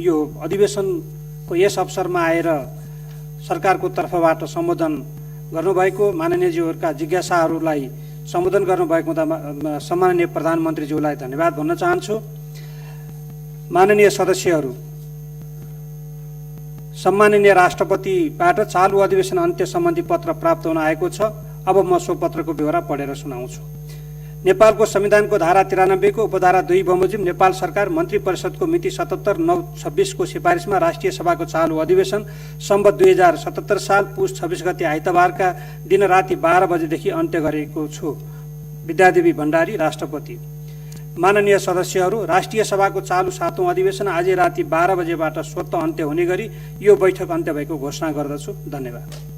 यो अधिवेशनको यस अवसरमा आएर सरकारको तर्फबाट सम्बोधन गर्नुभएको माननीयज्यूहरूका जिज्ञासाहरूलाई सम्बोधन गर्नुभएको हुँदा सम्माननीय प्रधानमन्त्रीज्यूलाई धन्यवाद भन्न चाहन्छु। माननीय सदस्यहरू, सम्माननीय राष्ट्रपतिबाट चालु अधिवेशन अन्त्य सम्बन्धी पत्र प्राप्त हुन आएको छ। अब म सो पत्रको ब्यौरा पढेर सुनाउँछु। नेपालको संविधानको धारा 93 को उपधारा 2 बमोजिम नेपाल सरकार मन्त्री परिषदको मिति 77/9/26 को सिफारिसमा राष्ट्रिय सभाको चालु अधिवेशन सम्वत 2077 साल पुस 26 गते आइतबारका दिन राति 12 बजेदेखि अन्त्य गरेको छु। विद्यादेवी भण्डारी, राष्ट्रपति। माननीय सदस्यहरू, राष्ट्रिय सभाको चालु 7औं अधिवेशन आज राति 12 बजेबाट स्वतः अन्त्य हुने गरी यो बैठक अन्त्य भएको घोषणा गर्दछु। धन्यवाद।